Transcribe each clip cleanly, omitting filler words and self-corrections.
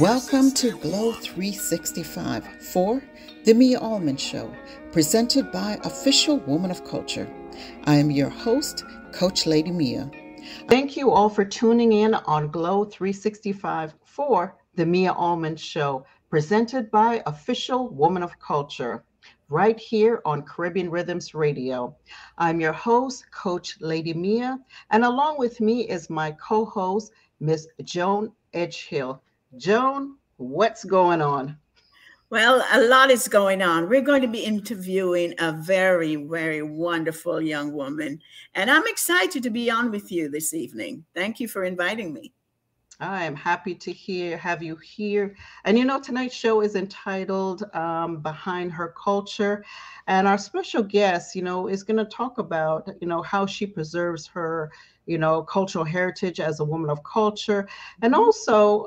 Welcome to Glow 365 for The Mia Allman Show, presented by Official Woman of Culture. I am your host, Coach Lady Mia. Thank you all for tuning in on Glow 365 for The Mia Allman Show, presented by Official Woman of Culture, right here on Caribbean Rhythms Radio. I'm your host, Coach Lady Mia, and along with me is my co-host, Miss Joan Edgehill. Joan, what's going on? Well, a lot is going on. We're going to be interviewing a very, very wonderful young woman, and I'm excited to be on with you this evening. Thank you for inviting me. I am happy to have you here. And tonight's show is entitled Behind Her Culture. And our special guest, is going to talk about, how she preserves her, cultural heritage as a woman of culture. And also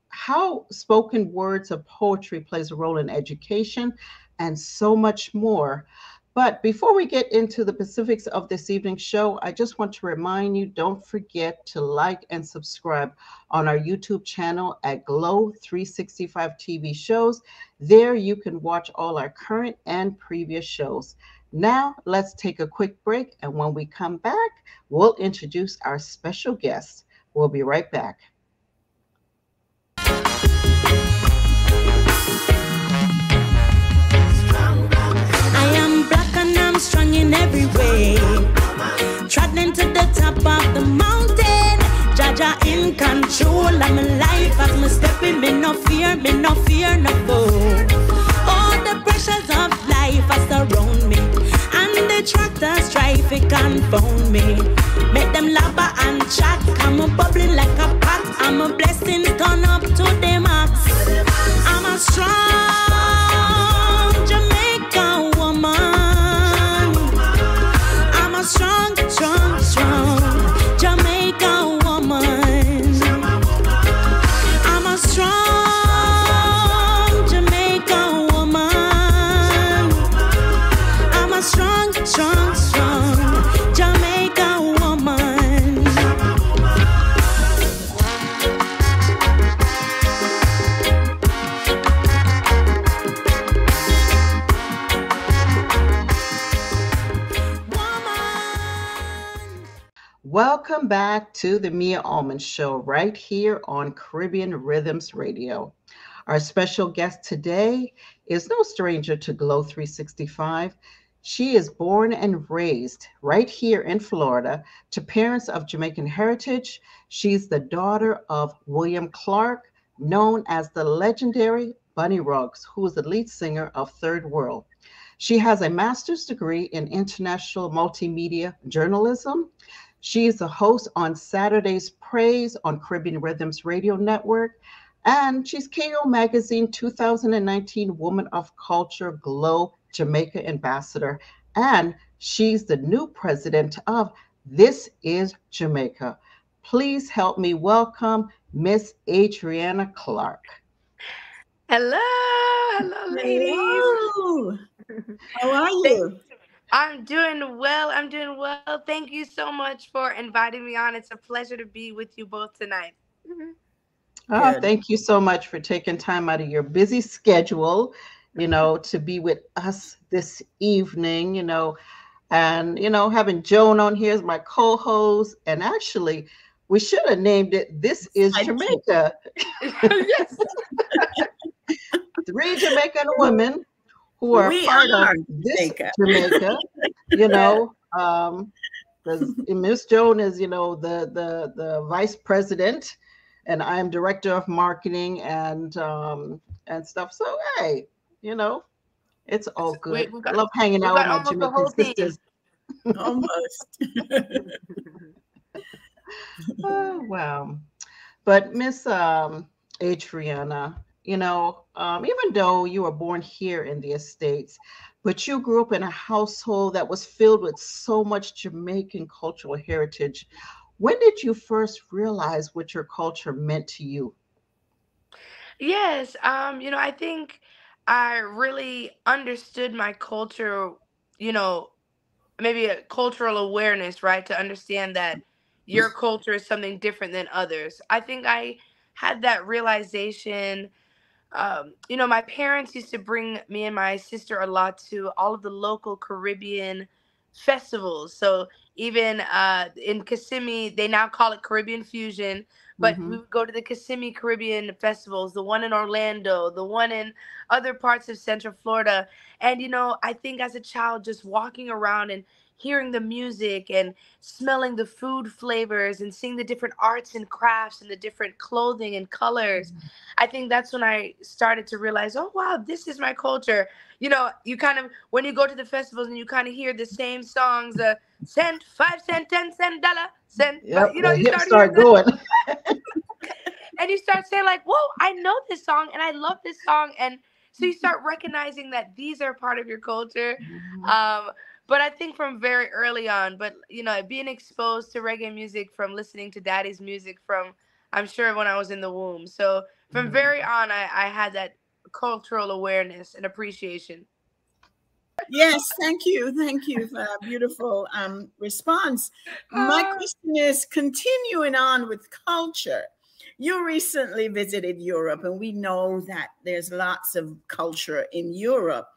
how spoken words of poetry plays a role in education and so much more. But before we get into the specifics of this evening's show, I just want to remind you, don't forget to like and subscribe on our YouTube channel at Glow 365 TV shows. There you can watch all our current and previous shows. Now, let's take a quick break. And when we come back, we'll introduce our special guest. We'll be right back. Strong in every way, traveling to the top of the mountain. Jaja in control of my life as me stepping. Me no fear no foe. All the pressures of life are surround me, and the tractors try to confound me. Make them lava and chat, I'm a bubbling like a pot. I'm a blessing turn up to the max. I'm a strong Jamaican woman. Strong Jamaican woman. I'm a strong Jamaican woman. I'm a strong Jamaican woman. Welcome back to the Mia Allman Show right here on Caribbean Rhythms Radio. Our special guest today is no stranger to Glow 365. She is born and raised right here in Florida to parents of Jamaican heritage. She's the daughter of William Clark, known as the legendary Bunny Ruggs, who is the lead singer of Third World. She has a master's degree in international multimedia journalism. She is a host on Saturday's Praise on Caribbean Rhythms Radio Network, and she's KO Magazine 2019 Woman of Culture Glow Jamaica Ambassador, and she's the new president of This Is Jamaica. Please help me welcome Miss Adrianna Clark. Hello, ladies. Hello. How are you? I'm doing well. Thank you so much for inviting me on. It's a pleasure to be with you both tonight. Thank you so much for taking time out of your busy schedule, to be with us this evening, and, having Joan on here as my co-host. And actually, we should have named it This Is Jamaica. Yes. 3 Jamaican women who are part of This Jamaica, because Miss Joan is, the vice president, and I'm director of marketing and stuff. So hey, it's all good. I love hanging out with my Jamaican sisters. Almost. Oh wow! But Miss Adrianna, even though you were born here in the States, but you grew up in a household that was filled with so much Jamaican cultural heritage. When did you first realize what your culture meant to you? Yes, I think I really understood my culture, maybe a cultural awareness, right? To understand that your culture is something different than others. I think I had that realization. My parents used to bring me and my sister a lot to all of the local Caribbean festivals. So even in Kissimmee, they now call it Caribbean Fusion, but Mm-hmm. we would go to the Kissimmee Caribbean festivals, the one in Orlando, the one in other parts of Central Florida. And, I think as a child, just walking around and hearing the music and smelling the food flavors and seeing the different arts and crafts and the different clothing and colors, I think that's when I started to realize, oh wow, this is my culture. You kind of, when you go to the festivals and you kind of hear the same songs, cent, 5 cent, 10 cent, dollar, cent, Yep, the you hips start hearing start that, going. and you start saying like, whoa, I know this song and I love this song, and so you start recognizing that these are part of your culture. Mhm. Um, but I think from very early on, but being exposed to reggae music from listening to daddy's music from, I'm sure, when I was in the womb. So from Yeah. very on, I had that cultural awareness and appreciation. Yes, thank you. Thank you for a beautiful response. My Ah, question is continuing on with culture. You recently visited Europe, and we know that there's lots of culture in Europe.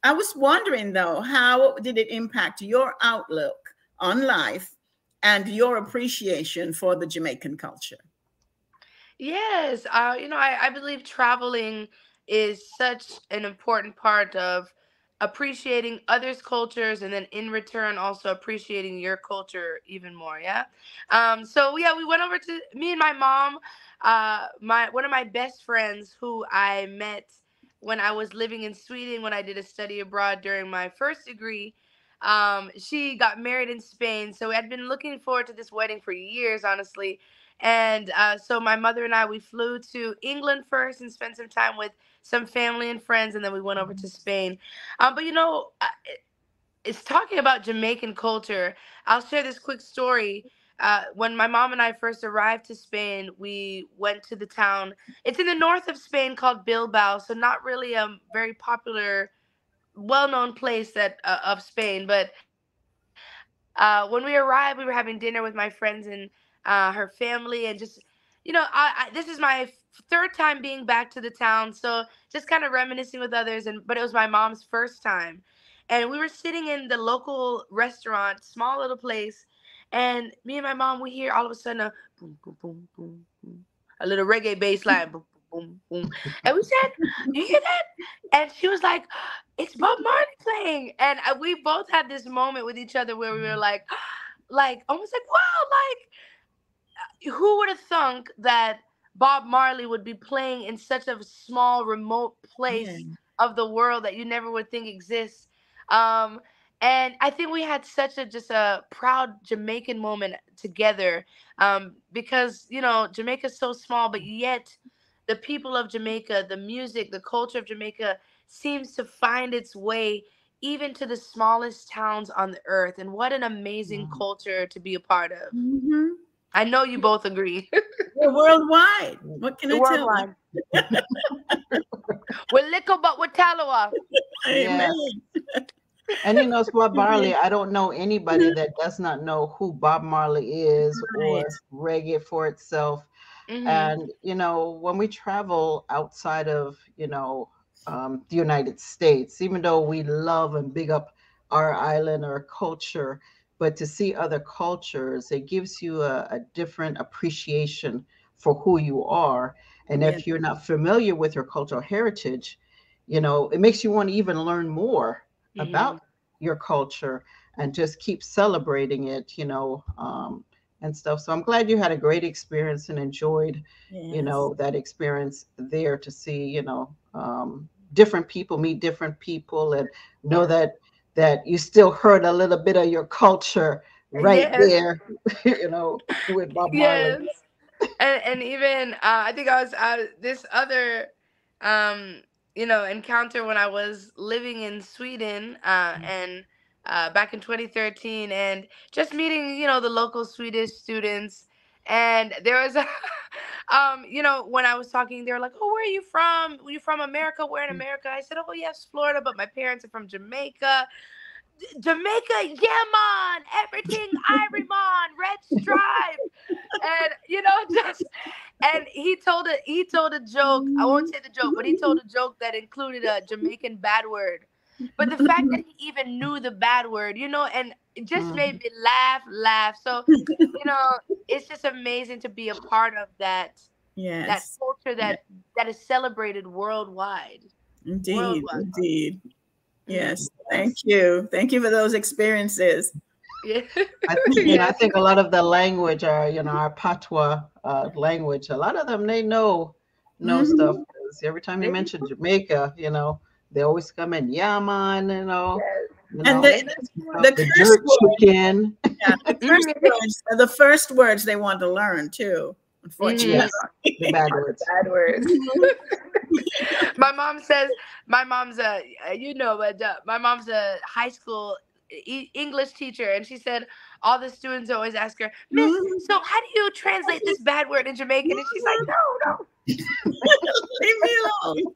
I was wondering, though, how did it impact your outlook on life and your appreciation for the Jamaican culture? yes, I believe traveling is such an important part of appreciating others' cultures, and then in return also appreciating your culture even more. Yeah. So yeah, we went over to, me and my mom, my one of my best friends who I met when I was living in Sweden when I did a study abroad during my first degree. She got married in Spain, so we had been looking forward to this wedding for years, honestly. And so my mother and I, we flew to England first and spent some time with some family and friends, and then we went over to Spain. But it's talking about Jamaican culture. I'll share this quick story. When my mom and I first arrived to Spain, we went to the town. It's in the north of Spain called Bilbao, so not really a very popular, well-known place of Spain. But when we arrived, we were having dinner with my friends and her family, and just this is my third time being back to the town, so just kind of reminiscing with others. And but it was my mom's first time, and we were sitting in the local restaurant, small little place, and me and my mom, we hear all of a sudden a boom, boom, boom, boom, boom, a little reggae bass line, boom, boom, boom, boom, and we said, "You hear that?" And she was like, "It's Bob Marley playing." And we both had this moment with each other where we were like almost like, wow, like who would have thunk that Bob Marley would be playing in such a small, remote Yeah. place of the world that you never would think exists? Um, and I think we had such a just a proud Jamaican moment together, because Jamaica's so small, but yet the people of Jamaica, the music, the culture of Jamaica seems to find its way even to the smallest towns on the earth. And what an amazing Mhm. culture to be a part of. Mhm. I know you both agree. We're worldwide. What can I tell you? Worldwide. We're little but we're Talawa. Yes. Amen. And Bob Marley, Amen. I don't know anybody that does not know who Bob Marley is Right. or reggae for itself. Hmm. And, when we travel outside of, the United States, even though we love and big up our island, our culture, but to see other cultures, it gives you a different appreciation for who you are. And Yeah. if you're not familiar with your cultural heritage, it makes you want to even learn more Hmm. about your culture and just keep celebrating it, and stuff. So I'm glad you had a great experience and enjoyed, Yes. that experience there to see, different people, meet different people, and know Yeah. that you still heard a little bit of your culture right Yes. there, with Bob Marley. Yes. And even I think I was this other um encounter when I was living in Sweden, and back in 2013, and just meeting the local Swedish students. And there was a when I was talking, they were like, "Oh, where are you from? Were you from America? Where in America?" I said, "Oh yes, Florida, but my parents are from Jamaica." Jamaica, yeah, man, everything Irie, man, red stripe, and just And he told a joke. I won't say the joke, but he told a joke that included a Jamaican bad word. But the fact that he even knew the bad word, and it just made Mhm. me laugh. So, it's just amazing to be a part of that Yes. culture Yeah. that is celebrated worldwide. Indeed. Worldwide. Indeed. Mm. Yes. Thank Yes. you. Thank you for those experiences. Yeah. I think, I Yes. think a lot of the language are, our patois language. A lot of them they know stuff. Hmm. 'Cause every time you They mention Jamaica, they always come in, yeah, man, yes. And They know stuff, the stuff. the curse jerk word, chicken. yeah, the curse Mhm. words are the first words they want to learn too, unfortunately. Mhm. Yes, the bad words. Bad words. Mhm. My mom says my mom's my mom's a high school English teacher, and she said all the students always ask her, Miss, Mhm. so how do you translate this bad word in Jamaican? And she's like, no, no, Leave me alone.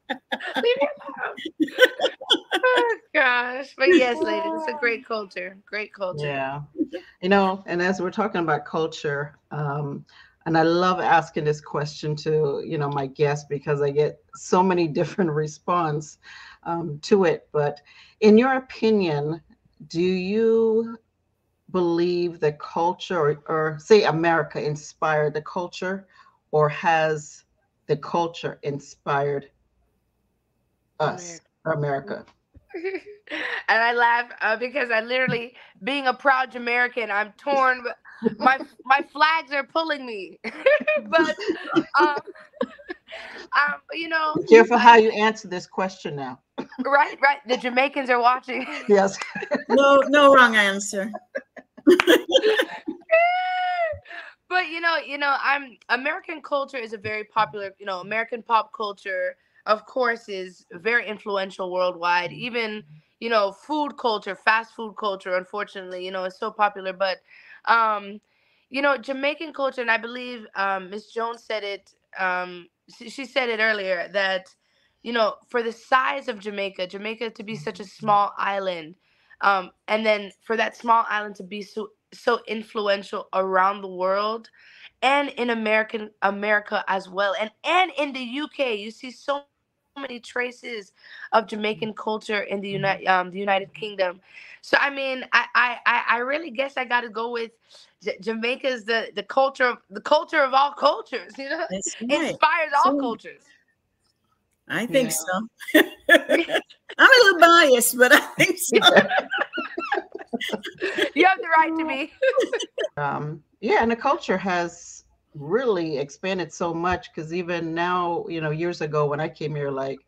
leave me alone. Oh gosh, but yes, ladies, it's a great culture, great culture. Yeah. And as we're talking about culture, and I love asking this question to, my guests because I get so many different response to it. But in your opinion, do you believe that culture or say America inspired the culture, or has the culture inspired us, America. America? And I laugh because I literally, being a proud Jamaican, I'm torn. My flags are pulling me, but um, you know, Be careful uh, how you answer this question now. right. The Jamaicans are watching. Yes. No, no wrong answer. But I'm American culture is a very popular, American pop culture, of course, is very influential worldwide. Even, food culture, fast food culture, unfortunately, is so popular. But Jamaican culture, and I believe Miss Jones said it, she said it earlier, that for the size of Jamaica to be such a small island, and then for that small island to be so influential around the world, and in America as well, and in the UK. You see so many traces of Jamaican culture in the United Kingdom. So I mean, I really guess I got to go with Jamaica's the culture of all cultures. That's right. Inspires all So cultures. I think Yeah. so. I'm a little biased, but I think so. You have the right to be. Yeah, and the culture has really expanded so much because even now, years ago when I came here, like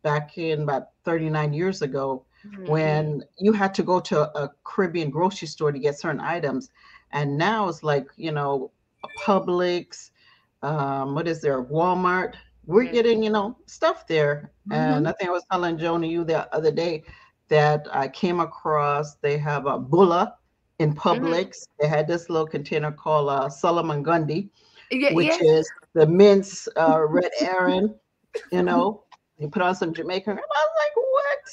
back in about 39 years ago, Mhm. when you had to go to a Caribbean grocery store to get certain items. And now it's like, a Publix, what is there, Walmart. We're Mhm. getting, stuff there. And Mhm. I think I was telling Joni you the other day that I came across, they have a Bulla in Mhm. Publix. They had this little container called Solomon Gundy, Yeah, which yes. is the mince red Aaron, you know. You put on some Jamaican. And I was like, what?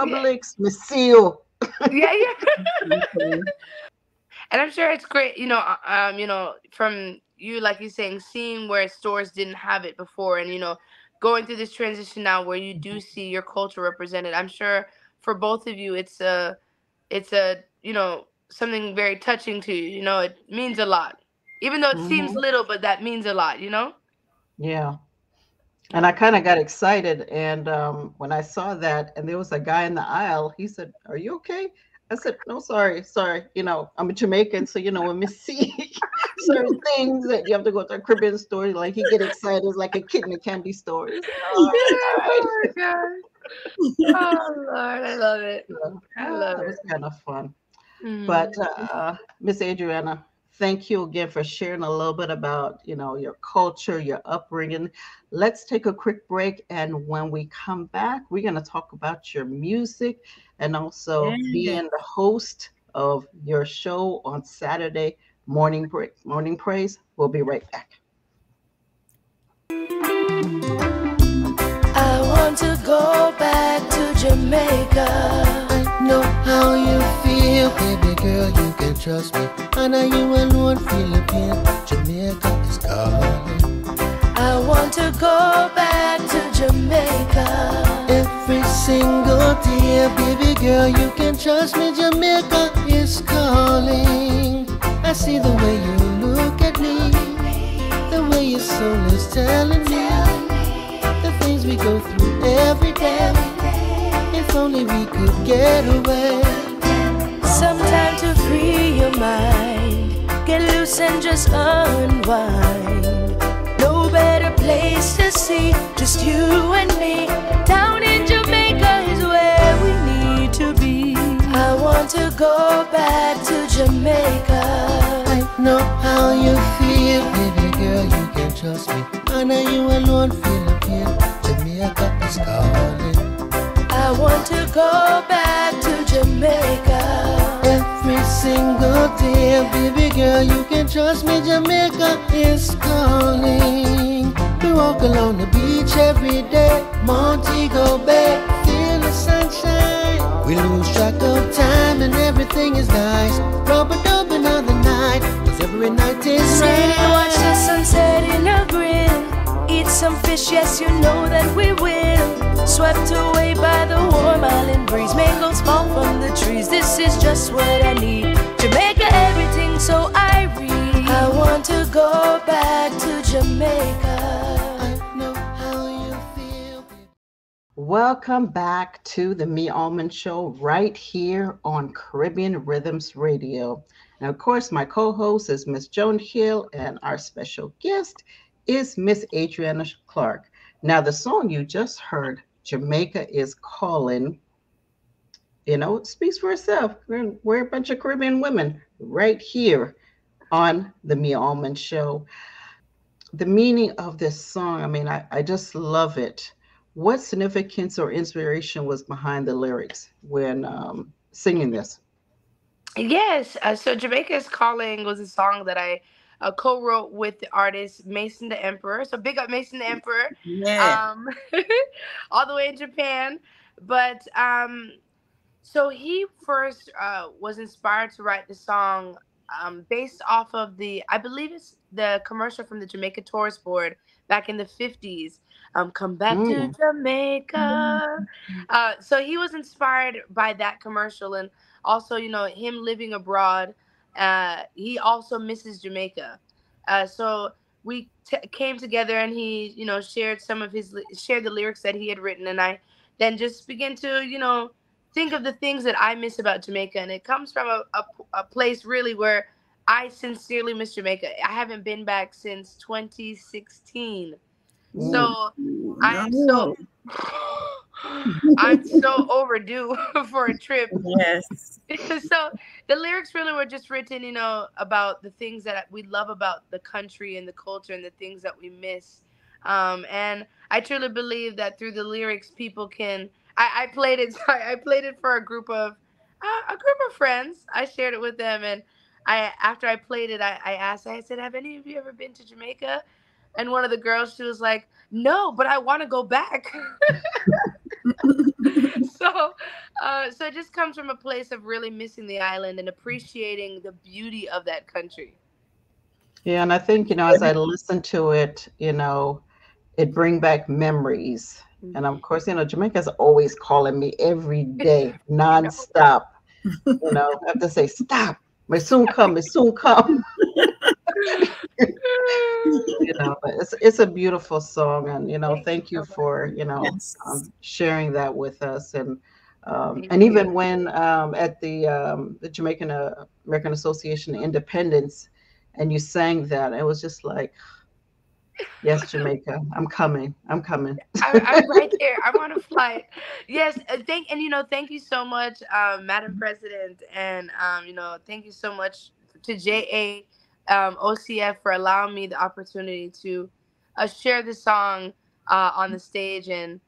Yeah, Publix, Lucille. yeah. Okay. And I'm sure it's great, from you, like you're saying, seeing where stores didn't have it before, and going through this transition now where you do see your culture represented. I'm sure for both of you, it's a something very touching to you. It means a lot, even though it seems Hmm. little, but that means a lot. Yeah. And I Yeah. kind of got excited. And when I saw that, and there was a guy in the aisle, he said, "Are you okay?" I said, "No, sorry, sorry. I'm a Jamaican, so when we see certain things that you have to go to a Caribbean store, like he get excited, it's like a kid in a candy store. He said, "Oh, Yes, it's oh my God. Oh Lord, I love it. all right." I love That was it. kind of fun. But Mm. Miss Adriana, thank you again for sharing a little bit about your culture, your upbringing. Let's take a quick break, and when we come back, we're going to talk about your music and also Yeah. being the host of your show on Saturday Morning Praise. We'll be right back. I want to go back to Jamaica. I know how you feel, baby girl, you can trust me. I know you alone feel the pain. Jamaica is calling. want to go back to Jamaica. Every single day, baby girl, you can trust me. Jamaica is calling. I see the way you look at me, the way your soul is telling me the things we go through every day. If only we could get away. Some time to free your mind, get loose and just unwind. No better place to see, just you and me. Down in Jamaica is where we need to be. I want to go back to Jamaica. I know how you feel, baby girl, you can trust me. I know you alone feel appeal. Jamaica is calling. I want to go back to Jamaica. Every single day, baby girl, you can trust me. Jamaica is calling. We walk along the beach every day, Montego Bay, feel the sunshine. We lose track of time and everything is nice. Rub-a-dub another night, 'cause every night is Sit right. and watch the sunset in a grill. Eat some fish, yes, you know that we will. Swept away by the warm island breeze. Mangoes fall from the trees. This is just what I need. Jamaica, everything so irene. I want to go back to Jamaica. I know how you feel, baby. Welcome back to the Me Almond Show right here on Caribbean Rhythms Radio. And of course, my co-host is Miss Joan Hill, and our special guest is Miss Adrianna Clark. Now, the song you just heard, Jamaica is Calling, it speaks for itself. We're a bunch of Caribbean women right here on the Me Almond Show. The meaning of this song, I mean, I just love it. What significance or inspiration was behind the lyrics when singing this? Yes, so Jamaica's Calling was a song that I co-wrote with the artist Mason the Emperor. So big up Mason the Emperor, Yeah. um, all the way in Japan. But so he first was inspired to write the song based off of I believe it's the commercial from the Jamaica Tourist Board back in the 50s. Come back to Mm, Jamaica. So he was inspired by that commercial, and also, him living abroad. He also misses Jamaica. So we came together, and he, shared shared the lyrics that he had written, and I then just began to, think of the things that I miss about Jamaica, and it comes from a place really where I sincerely miss Jamaica. I haven't been back since 2016. mm, So I am so No. I'm so overdue for a trip. Yes. So the lyrics really were just written, about the things that we love about the country and the culture and the things that we miss. And I truly believe that through the lyrics, people can. I played it. Sorry, I played it for a group of friends. I shared it with them, and after I played it, I asked. I said, "Have any of you ever been to Jamaica?" And one of the girls, she was like, "No, but I want to go back." so so it just comes from a place of really missing the island and appreciating the beauty of that country. yeah, and I think, as I listen to it, it bring back memories. And of Mhm. course, Jamaica's always calling me every day, I know. nonstop. I have to say, stop. May soon come, may soon come. But it's a beautiful song, and Thank you thank you so much. for Yes. sharing that with us, and Thank even you. when at the Jamaican American Association Independence, and you sang that, it was just like, yes, Jamaica, I'm coming. I'm right there. I'm on a flight. Yes, thank you so much, Madam President, and thank you so much to JA, OCF, for allowing me the opportunity to share this song on the stage, and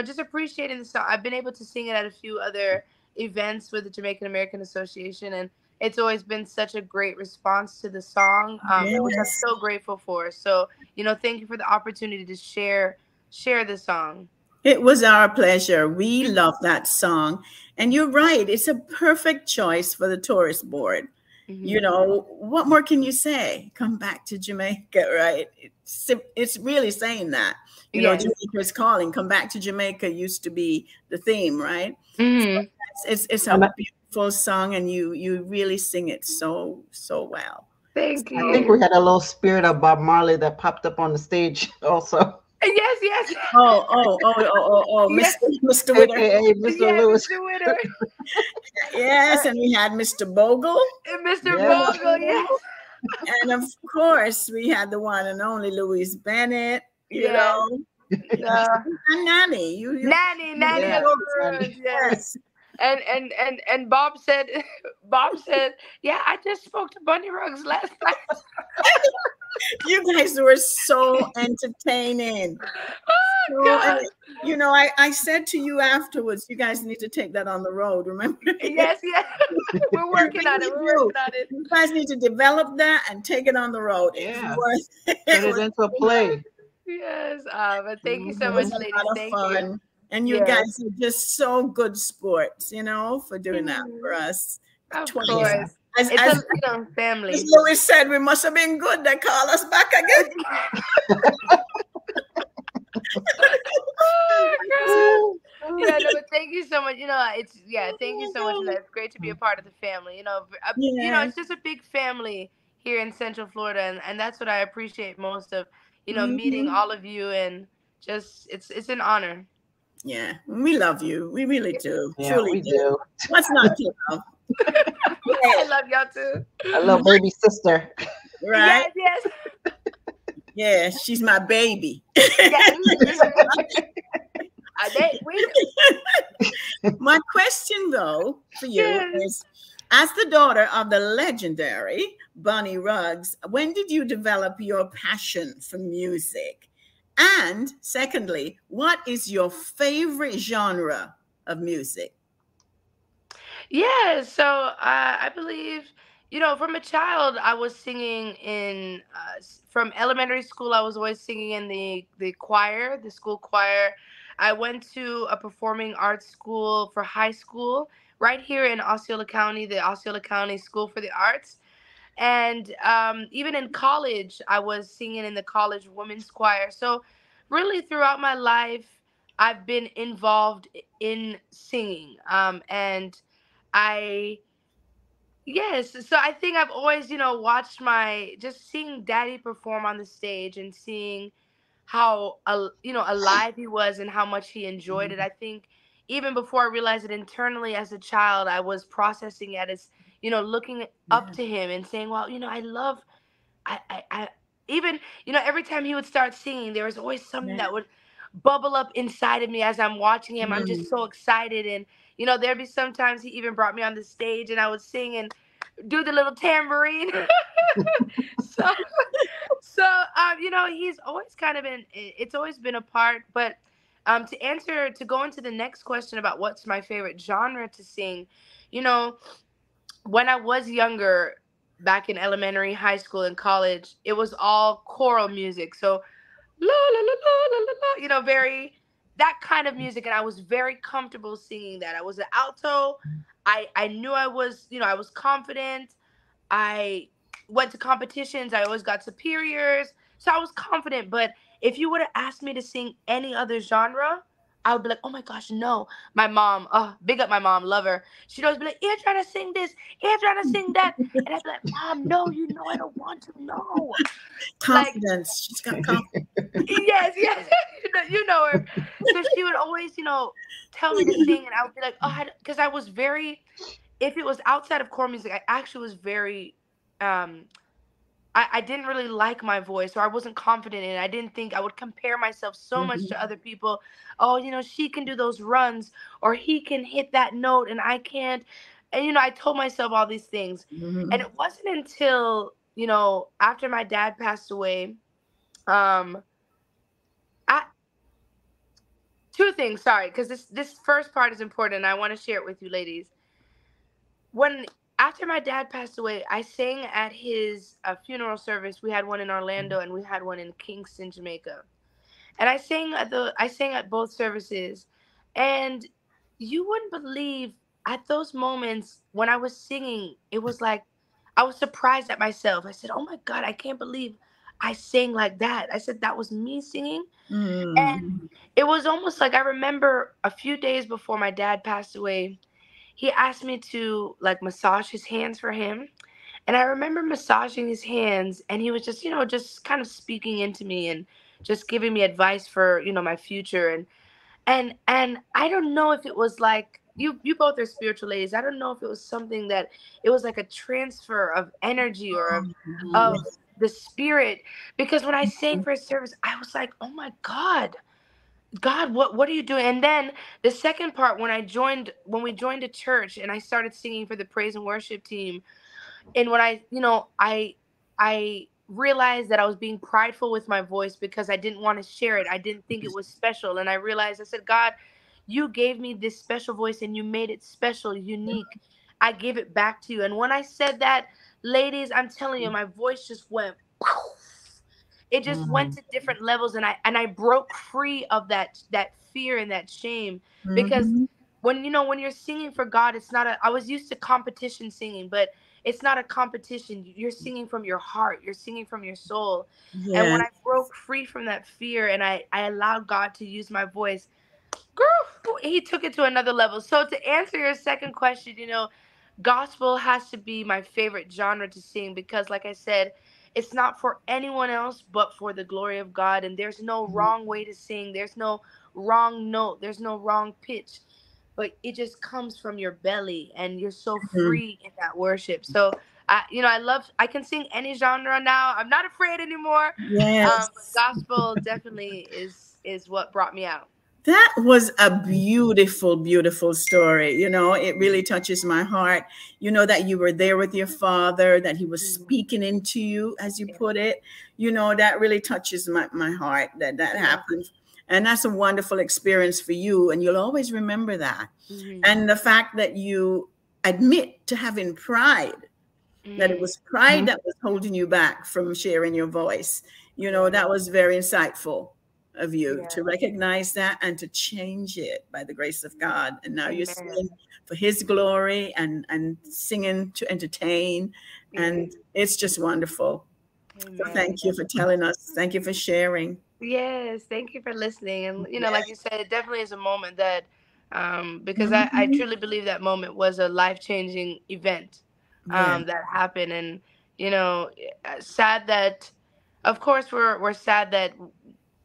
just appreciating the song. I've been able to sing it at a few other events with the Jamaican American Association, and it's always been such a great response to the song, which I'm Yes. so grateful for. So thank you for the opportunity to share the song. It was our pleasure. We love that song. And you're right. It's a perfect choice for the tourist board. You know, what more can you say? Come back to Jamaica, right? It's really saying that. You know, Yes. Jamaica's calling. Come back to Jamaica used to be the theme, right? So Mm-hmm. it's And a beautiful song, and you really sing it so well. Thank I think we you. had a little spirit of Bob Marley that popped up on the stage also, Yes, yes. Mr. Yes, Mr. Witter. aka Mr. yeah, Lewis. Mr. Witter. Yes, and we had Mr. Bogle. And Mr. Yeah. Bogle, yes. And of course, we had the one and only Louise Bennett, you Yes. know, Yeah. and Nanny. Nanny Yeah. of the Maroons, yes. Yes. And Bob said, Bob said, yeah, I just spoke to Bunny Ruggs last night. You guys were so entertaining. Oh So, God. you know, I said to you afterwards, you guys need to take that on the road, remember? Yes, yes. We're You working on it. really We're do. working on it. You guys need to develop that and take it on the road. It's Yeah. worth it. Turn It it was, into a play. Yes. But thank you so it much, was a ladies. lot of Thank you. fun. And you Yes. guys are just so good sports, you know, for doing that for us. Of 20 course. Yeah. As, It's as, a family. as Louis said, we must have been good. They call us back again. Oh God. Yeah, no, but thank you so much. Thank you so much for that. It's great to be a part of the family. Yeah. It's just a big family here in Central Florida, and that's what I appreciate most of, meeting Mhm. all of you, and just it's an honor. Yeah. We love you. We really do. Yeah, Truly we do. do. What's not to love? I love y'all too. A little baby sister. Right? Yes, yes, Yeah. She's my baby. yes. We My question, though, for you yes. is as the daughter of the legendary Bonnie Ruggs, when did you develop your passion for music? And secondly, what is your favorite genre of music? Yeah, so I believe, from a child, I was singing from elementary school, I was always singing in the choir, the school choir. I went to a performing arts school for high school right here in Osceola County, the Osceola County School for the Arts. And even in college, I was singing in the college women's choir. So, really, throughout my life, I've been involved in singing. And I yes, so I think I've always, watched my just seeing Daddy perform on the stage and seeing how alive he was and how much he enjoyed it. I think even before I realized it internally as a child, I was processing it as looking up Yeah. to him and saying, well, I love I even every time he would start singing, there was always something Yeah. that would bubble up inside of me as I'm watching him. I'm Mm. just so excited, and there'd be sometimes he even brought me on the stage and I would sing and do the little tambourine. so he's always kind of been it's always been a part. But to go into the next question about what's my favorite genre to sing, you know when I was younger, back in elementary, high school, and college, it was all choral music. So la la la la la la, very that kind of music, and I was very comfortable singing that. I was an alto. I knew I was confident. I went to competitions. I always got superiors. So I was confident. But if you would have asked me to sing any other genre, I would be like, oh my gosh, no. My mom, big up my mom, love her. She'd always be like, you're trying to sing this, you're trying to sing that. And I'd be like, Mom, no, I don't want to, no. Like, Confidence. She's got confidence. yes, yes. you know her. So she would always, tell me to sing. And I would be like, oh, because I was very, if it was outside of core music, I actually was very, um, I didn't really like my voice, or I wasn't confident in it. I didn't think I would compare myself so much to other people. Oh, she can do those runs, or he can hit that note and I can't. And, I told myself all these things. And Mhm. it wasn't until, after my dad passed away, um, I, two things, sorry, because this first part is important and I want to share it with you ladies. When After my dad passed away, I sang at his funeral service. We had one in Orlando and we had one in Kingston, Jamaica. And I sang at both services. And you wouldn't believe, at those moments when I was singing, it was like I was surprised at myself. I said, "Oh my God, I can't believe I sang like that." I said that was me singing. And Mm. it was almost like I remember a few days before my dad passed away, he asked me to like massage his hands for him. And I remember massaging his hands, and he was just, just kind of speaking into me and just giving me advice for, my future. And I don't know if it was like you both are spiritual ladies. I don't know if it was something that it was like a transfer of energy or of Yes. the spirit, because when I sang for his service, I was like, "Oh my God, what are you doing?" And then the second part, when we joined a church and I started singing for the praise and worship team, and when I realized that I was being prideful with my voice because I didn't want to share it. I didn't think it was special, and I realized, I said, "God, you gave me this special voice and you made it special, unique. I gave it back to you." And when I said that, ladies, I'm telling you, my voice just went poof. It just went Mm, to different levels, and I broke free of that fear and that shame, because Mm-hmm. when you're singing for God, it's not a I was used to competition singing, but it's not a competition. You're singing from your heart. You're singing from your soul. And when Yes. I broke free from that fear and I allowed God to use my voice, girl, he took it to another level. So to answer your second question, gospel has to be my favorite genre to sing because, like I said, it's not for anyone else but for the glory of God. And there's no wrong way to sing. There's no wrong note. There's no wrong pitch, but it just comes from your belly and you're so Mm. free in that worship. So I can sing any genre now. I'm not afraid anymore. But Yes. gospel definitely is what brought me out. That was a beautiful, beautiful story. It really touches my heart. That you were there with your father, that he was Mhm. speaking into you, as you Yeah. put it. That really touches my heart that Yeah. happened. And that's a wonderful experience for you. And you'll always remember that. Hmm. And the fact that you admit to having pride, that it Hmm. was pride that was holding you back from sharing your voice. Yeah. That was very insightful of you Yeah. to recognize that and to change it by the grace of God. And now you're Amen. singing for his glory and singing to entertain. Yeah. And it's just wonderful. So Amen. thank you for telling us. Thank you for sharing. Yes, thank you for listening. And like you Yes. said, it definitely is a moment that because I Mhm. truly believe that moment was a life-changing event Yeah. that happened. And sad that, of course, we're sad that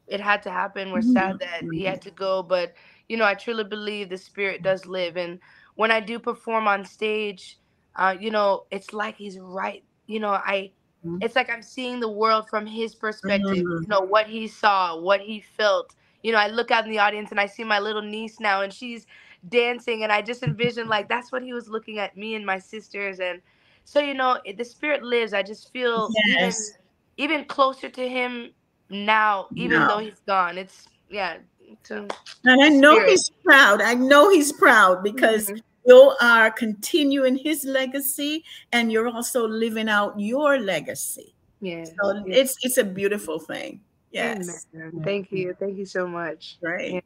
it had to happen. We're sad that he Mhm. had to go, but I truly believe the spirit does live. And when I do perform on stage, it's like he's right. I It's like I'm seeing the world from his perspective. Mhm. What he saw, what he felt. I look out in the audience and I see my little niece now, and she's dancing, and I just envision like that's what he was looking at me and my sisters. And so the spirit lives. I just feel Yes. even closer to him now, even No. though he's gone. It's yeah, to And I the know spirit. he's proud. I know he's proud because Mhm. you are continuing his legacy and you're also living out your legacy. Yes, So yes. it's a beautiful thing. Amen. Yes. yeah. Thank you so much. Yeah. Great.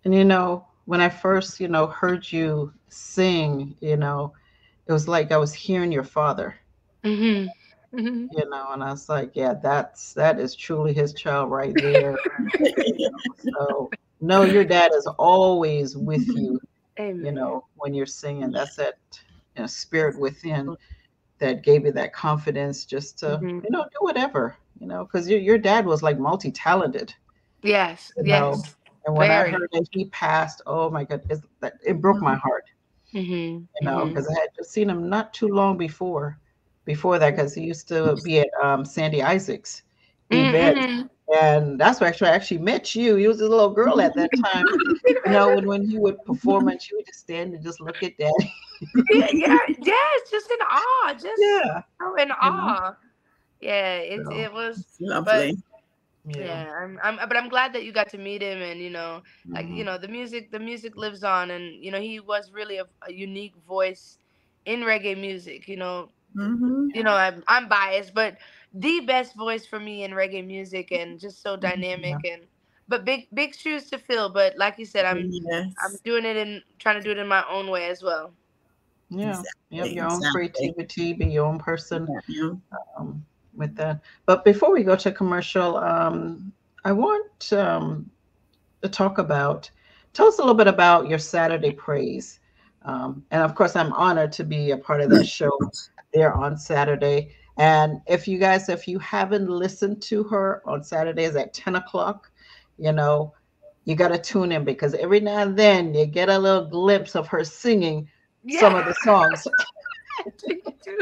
And when I first, heard you sing, it was like I was hearing your father, Mhm. Mhm. and I was like, yeah, that is truly his child right there. So no, your dad is always with you, Amen. when you're singing. That's that spirit within that gave you that confidence just to, Mhm. do whatever, because your dad was like multi-talented, Yes, you know. yes. And when I Very. heard that he passed, oh my God, it broke my heart, Mhm. Mhm. because I had just seen him not too long before that, because he used to be at Sandy Isaac's events. Mhm. And that's where I actually met you. You was a little girl at that time, when he would perform and she would just stand and just look at daddy. Yeah, yeah, yes, just in awe, just Yeah, so in you know. awe. Yeah, it So it was, It's but lovely. yeah. yeah, but I'm glad that you got to meet him, and like Mhm. the music lives on, and he was really a unique voice in reggae music. Hmm. I'm biased, but the best voice for me in reggae music, and just so Yeah. dynamic, and but big shoes to fill. But like you said, I'm Yes. doing it and trying to do it in my own way as well. Yeah. You have Exactly. your own Exactly. creativity, be your own person Yeah. Yeah. um, with that. But before we go to commercial, I want to talk about, tell us a little bit about your Saturday praise. And of course, I'm honored to be a part of that show there on Saturday. And if you haven't listened to her on Saturdays at 10 o'clock, you know, you got to tune in because every now and then you get a little glimpse of her singing Yeah, some of the songs. you do.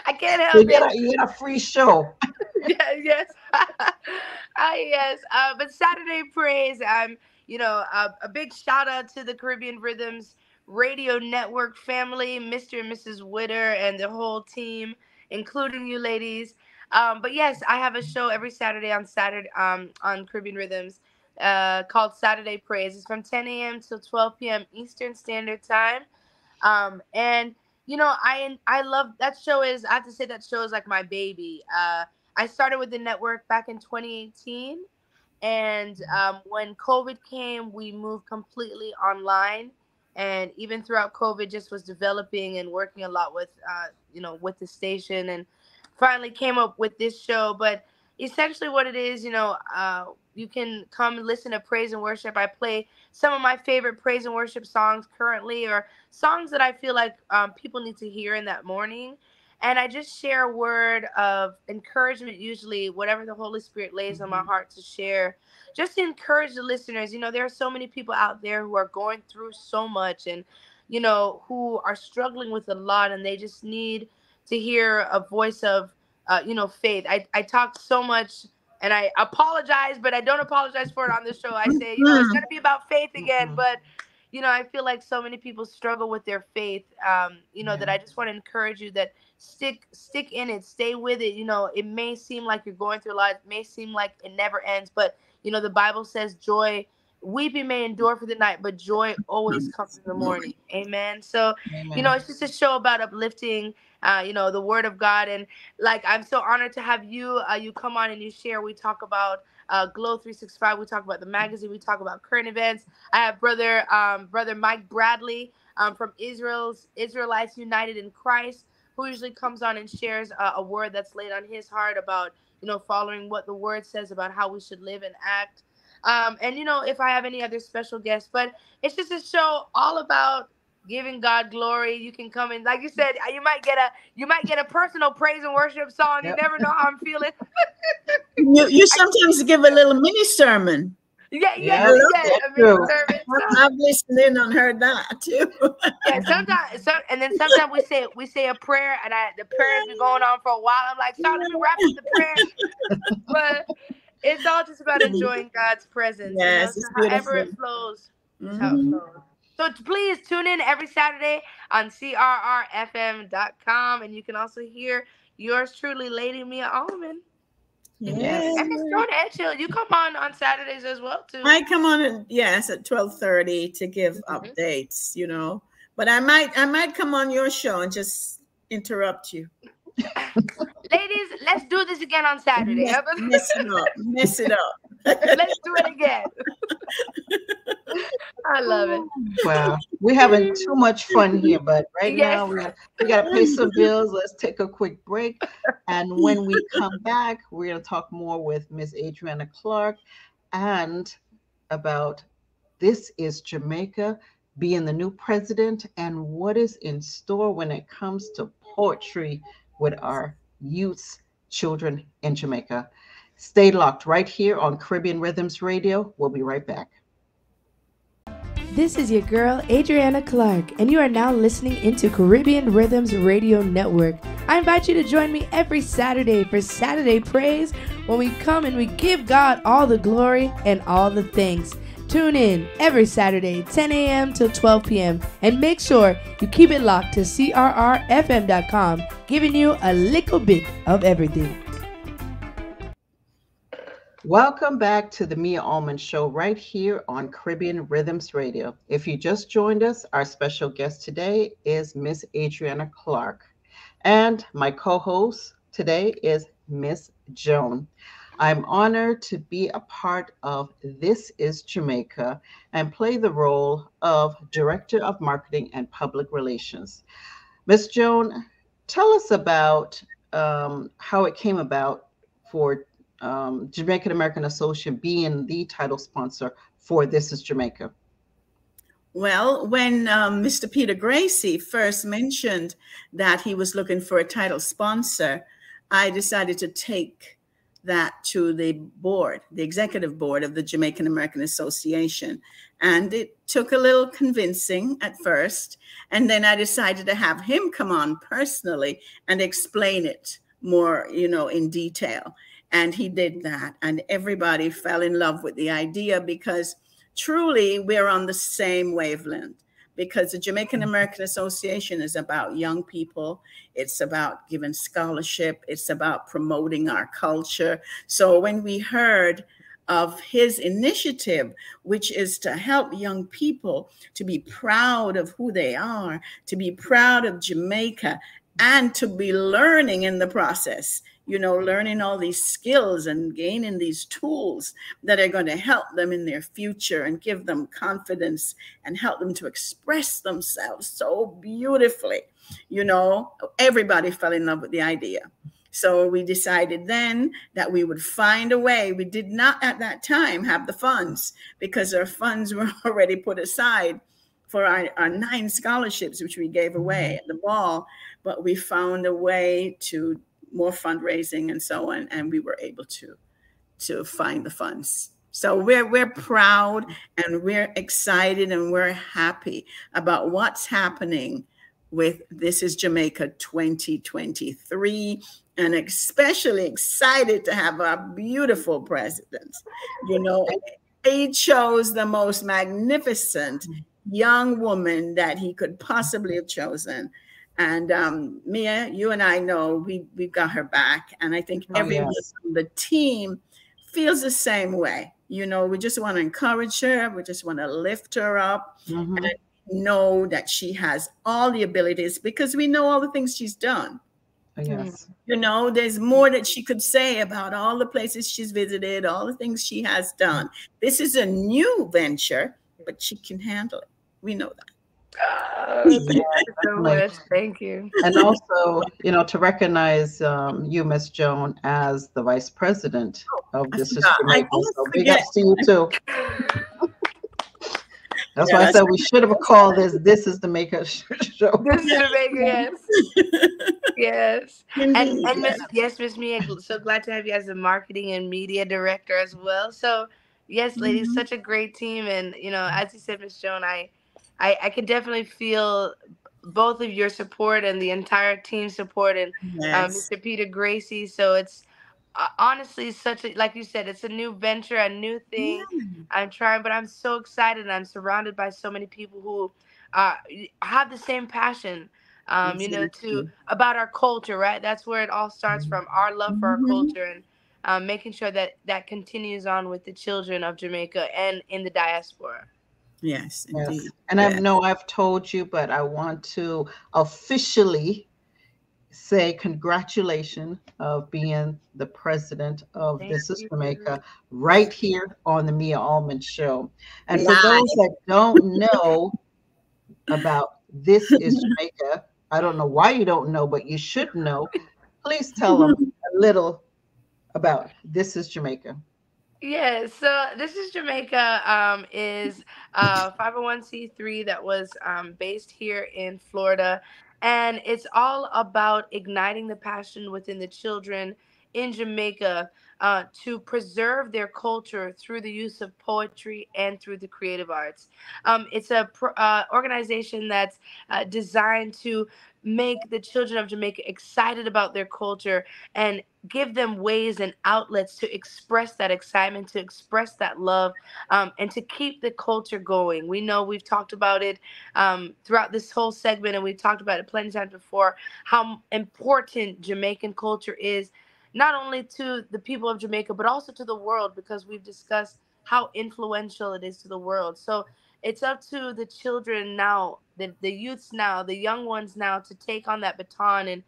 I can't So help it. you get a free show. Yeah, yes. Yes. But Saturday Praise, a big shout out to the Caribbean Rhythms Radio Network family, Mr. and Mrs. Witter, and the whole team, including you ladies. But yes, I have a show every Saturday on Caribbean Rhythms called Saturday Praise. It's from 10 a.m. till 12 p.m. Eastern Standard Time. And I love that show. Is I have to say that show is like my baby. I started with the network back in 2018, and when COVID came, we moved completely online. And even throughout COVID, just was developing and working a lot with, with the station, and finally came up with this show. But essentially, what it is, you can come and listen to praise and worship. I play some of my favorite praise and worship songs currently, or songs that I feel like people need to hear in that morning. And I just share a word of encouragement, usually whatever the Holy Spirit lays on my heart to share, just to encourage the listeners. There are so many people out there who are going through so much, and who are struggling with a lot, and they just need to hear a voice of faith. I talk so much, and I apologize, but I don't apologize for it on this show. I say, it's going Mhm. to be about faith again, Mhm. but I feel like so many people struggle with their faith. That Yeah. I just want to encourage you that stick in it, stay with it. It may seem like you're going through a lot, it may seem like it never ends, but the Bible says joy, weeping may endure for the night, but joy always comes in the morning. Amen. So, Amen. it's just a show about uplifting, the word of God. And like, I'm so honored to have you come on and you share. We talk about Glow 365. We talk about the magazine. We talk about current events. I have brother Mike Bradley from Israelites United in Christ, who usually comes on and shares a word that's laid on his heart about following what the word says about how we should live and act. And if I have any other special guests, but it's just a show all about giving God glory. You can come in, like you said, you might get a personal praise and worship song. You Yep. never know how I'm feeling. You sometimes give a little mini sermon. Yeah, I Yep. yes, love yes. it. That's A mini true. sermon. So I've listened in and heard that too. yeah, sometimes and then sometimes we say a prayer, and the prayers be going on for a while. I'm like, sorry, let me wrap up the prayer. But it's all just about enjoying God's presence, Yes, So it's however beautiful. it flows is how it Hmm. flows. So please tune in every Saturday on crrfm.com, and you can also hear yours truly, Lady Mia Allman. Yeah. Yes. And Miss Jonah Edgehill, you come on Saturdays as well too. I come on yes, at 12:30 to give Mhm. updates. But I might come on your show and just interrupt you. Ladies, let's do this again on Saturday. Mess it up. Mess it up. Let's do it again. I love it. Well, we're having too much fun here, but right Yes. now we gotta pay some bills. Let's take a quick break. And when we come back, we're gonna talk more with Miss Adrianna Clark and about this is Jamaica being the new president and what is in store when it comes to poetry with our youths, children in Jamaica. Stay locked right here on Caribbean Rhythms Radio. We'll be right back. This is your girl, Adrianna Clark, and you are now listening into Caribbean Rhythms Radio Network. I invite you to join me every Saturday for Saturday Praise, when we come and we give God all the glory and all the thanks. Tune in every Saturday, 10 a.m. till 12 p.m., and make sure you keep it locked to crrfm.com, giving you a little bit of everything. Welcome back to the Mia Allman Show right here on Caribbean Rhythms Radio. If you just joined us, our special guest today is Miss Adrianna Clark. And my co host today is Miss Joan. I'm honored to be a part of This is Jamaica and play the role of Director of Marketing and Public Relations. Miss Joan, tell us about how it came about for Jamaican American Association being the title sponsor for This is Jamaica. Well, when Mr. Peter Gracie first mentioned that he was looking for a title sponsor, I decided to take that to the board, the executive board of the Jamaican American Association. And it took a little convincing at first. And then I decided to have him come on personally and explain it more, in detail. And he did that. And everybody fell in love with the idea because truly we're on the same wavelength, because the Jamaican American Association is about young people. It's about giving scholarship. It's about promoting our culture. So when we heard of his initiative, which is to help young people to be proud of who they are, to be proud of Jamaica, and to be learning in the process, learning all these skills and gaining these tools that are going to help them in their future and give them confidence and help them to express themselves so beautifully. Everybody fell in love with the idea. So we decided then that we would find a way. We did not at that time have the funds because our funds were already put aside for our 9 scholarships, which we gave away at the ball. But we found a way to more fundraising and so on, and we were able to find the funds. So we're proud and we're excited and we're happy about what's happening with This is Jamaica 2023, and especially excited to have our beautiful president. He chose the most magnificent young woman that he could possibly have chosen. And Mia, you and I know we've got her back. And I think everyone on the team feels the same way. We just want to encourage her. We just want to lift her up and know that she has all the abilities because we know all the things she's done. Yes. There's more that she could say about all the places she's visited, all the things she has done. This is a new venture, but she can handle it. We know that. Thank you so much. Thank you. And also, to recognize you, Miss Joan, as the vice president of This is Jamaica. So big ups to you too. That's why I said we should have called This is Jamaica show. This is Jamaica, yes. Yes. And Miss Mia, so glad to have you as the marketing and media director as well. So yes, ladies, such a great team. And as you said, Miss Joan, I can definitely feel both of your support and the entire team support and Mr. Peter Gracie. So it's honestly such a, like you said, it's a new venture, a new thing. I'm trying, but I'm so excited. And I'm surrounded by so many people who have the same passion, to about our culture, right? That's where it all starts from, our love for our culture, and making sure that that continues on with the children of Jamaica and in the diaspora. Yes, indeed. Yes. And I know I've told you, but I want to officially say congratulations of being the president of This is Jamaica right here on the Mia Allman Show. And for those that don't know about This is Jamaica, I don't know why you don't know, but you should know. Please tell them a little about This is Jamaica. Yeah, so This is Jamaica is a 501c3 that was based here in Florida, and it's all about igniting the passion within the children in Jamaica to preserve their culture through the use of poetry and through the creative arts. It's a organization that's designed to make the children of Jamaica excited about their culture and give them ways and outlets to express that excitement, to express that love, and to keep the culture going. We know we've talked about it throughout this whole segment, and we've talked about it plenty of times before, how important Jamaican culture is, not only to the people of Jamaica, but also to the world, because we've discussed how influential it is to the world. So it's up to the children now, the youths now, the young ones now, to take on that baton and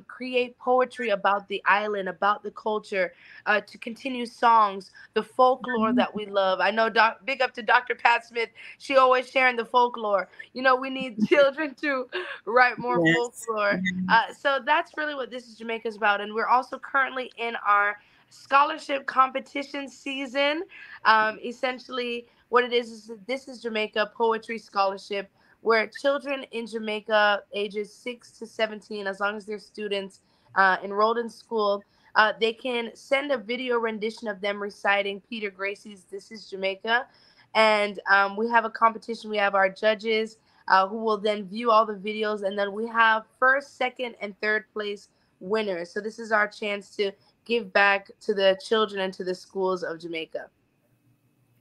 create poetry about the island, about the culture, to continue songs, the folklore that we love. I know, big up to Dr. Pat Smith. She always sharing the folklore. We need children to write more Yes. folklore. So that's really what This Is Jamaica is about. And we're also currently in our scholarship competition season. Essentially, what it is This Is Jamaica Poetry Scholarship, where children in Jamaica, ages 6 to 17, as long as they're students enrolled in school, they can send a video rendition of them reciting Peter Gracie's This Is Jamaica. And we have a competition. We have our judges who will then view all the videos. And then we have first, second, and third place winners. So this is our chance to give back to the children and to the schools of Jamaica.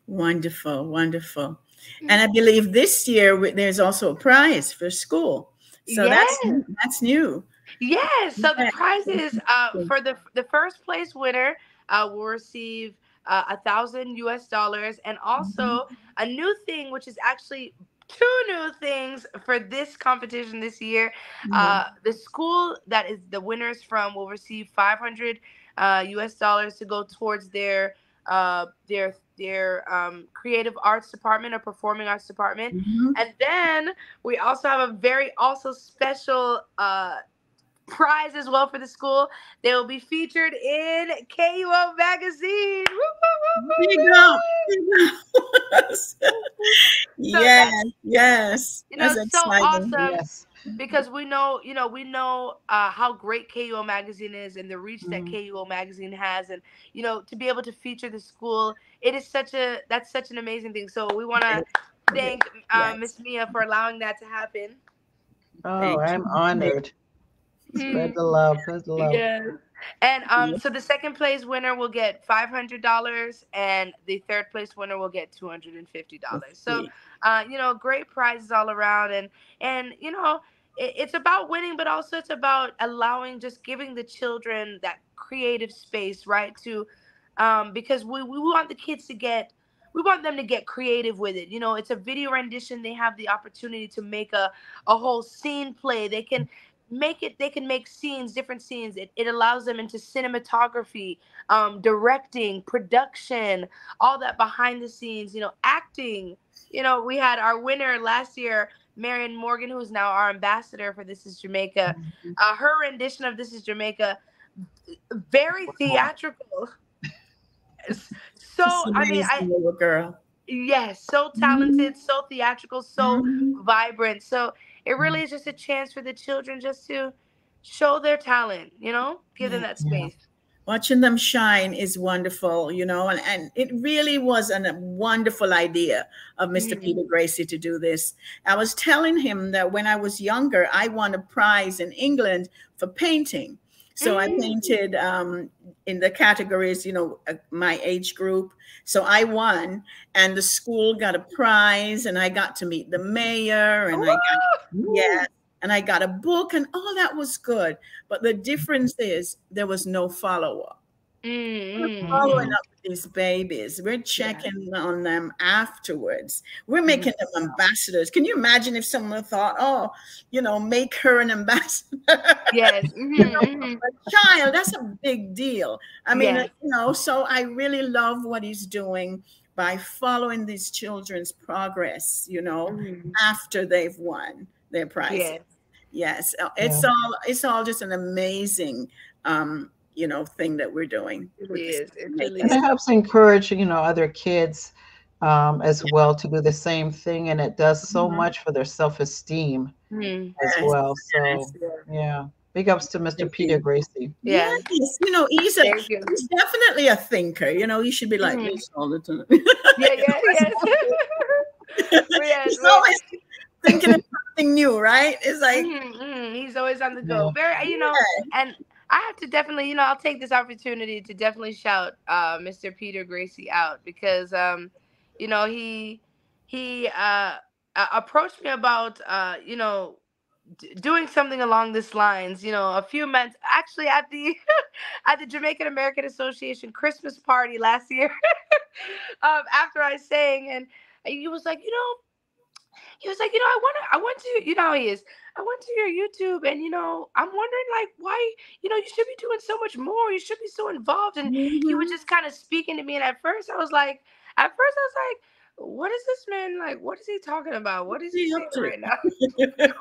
Wonderful, wonderful. And I believe this year there's also a prize for school. So Yes. that's new. Yes. So the prize is for the first place winner will receive $1,000 and also a new thing, which is actually two new things for this competition this year. The school that is the winners from will receive $500 to go towards their creative arts department or performing arts department. And then we also have a very also special prize as well for the school. They will be featured in KUO magazine. Yes. That's so awesome. Yes. Because we know how great KUO magazine is and the reach that KUO magazine has, and to be able to feature the school, that's such an amazing thing. So we want to thank Miss Mia for allowing that to happen. Oh, I'm honored. Spread the love. Spread the love. Yes. And so the second place winner will get $500 and the third place winner will get $250. So great prizes all around, and it's about winning, but also it's about just giving the children that creative space, right? Because we want the kids we want them to get creative with it. It's a video rendition. They have the opportunity to make a whole scene play. They can make scenes, different scenes. It allows them into cinematography, directing, production, all that behind the scenes, acting. We had our winner last year, Marion Morgan, who is now our ambassador for This Is Jamaica. Her rendition of This Is Jamaica, very theatrical. So girl. Yes, so talented, so theatrical, so vibrant. So it really is just a chance for the children just to show their talent, give them that space. Watching them shine is wonderful, and it really was a wonderful idea of Mr. Peter Gracie to do this. I was telling him that when I was younger, I won a prize in England for painting. So I painted in the categories, my age group. So I won, and the school got a prize, and I got to meet the mayor, and I got a book, and all that was good. But the difference is there was no follow-up. We're following up with these babies. We're checking on them afterwards. We're making them ambassadors. Can you imagine if someone thought, make her an ambassador? Yes. A child, that's a big deal. I mean, so I really love what he's doing by following these children's progress, after they've won their prizes. Yes. It's all just an amazing thing that we're doing. It is. And it helps encourage, other kids as well to do the same thing. And it does so much for their self-esteem as well. So, yeah. Big ups to Mr. Peter Gracie. Yes. He's definitely a thinker. He should be like this all the time. He's always thinking of something new, right? It's like he's always on the go. And I have to definitely, I'll take this opportunity to definitely shout Mr. Peter Gracie out because, he approached me about, doing something along this lines, a few months actually at the at the Jamaican American Association Christmas party last year after I sang, and he was like, He was like, I went to, how he is. I went to your YouTube, and I'm wondering, like, why, you should be doing so much more. You should be so involved. And he was Mm-hmm. just kind of speaking to me. And at first I was like, what is this man like? What is he talking about? What is he See saying up to. right now?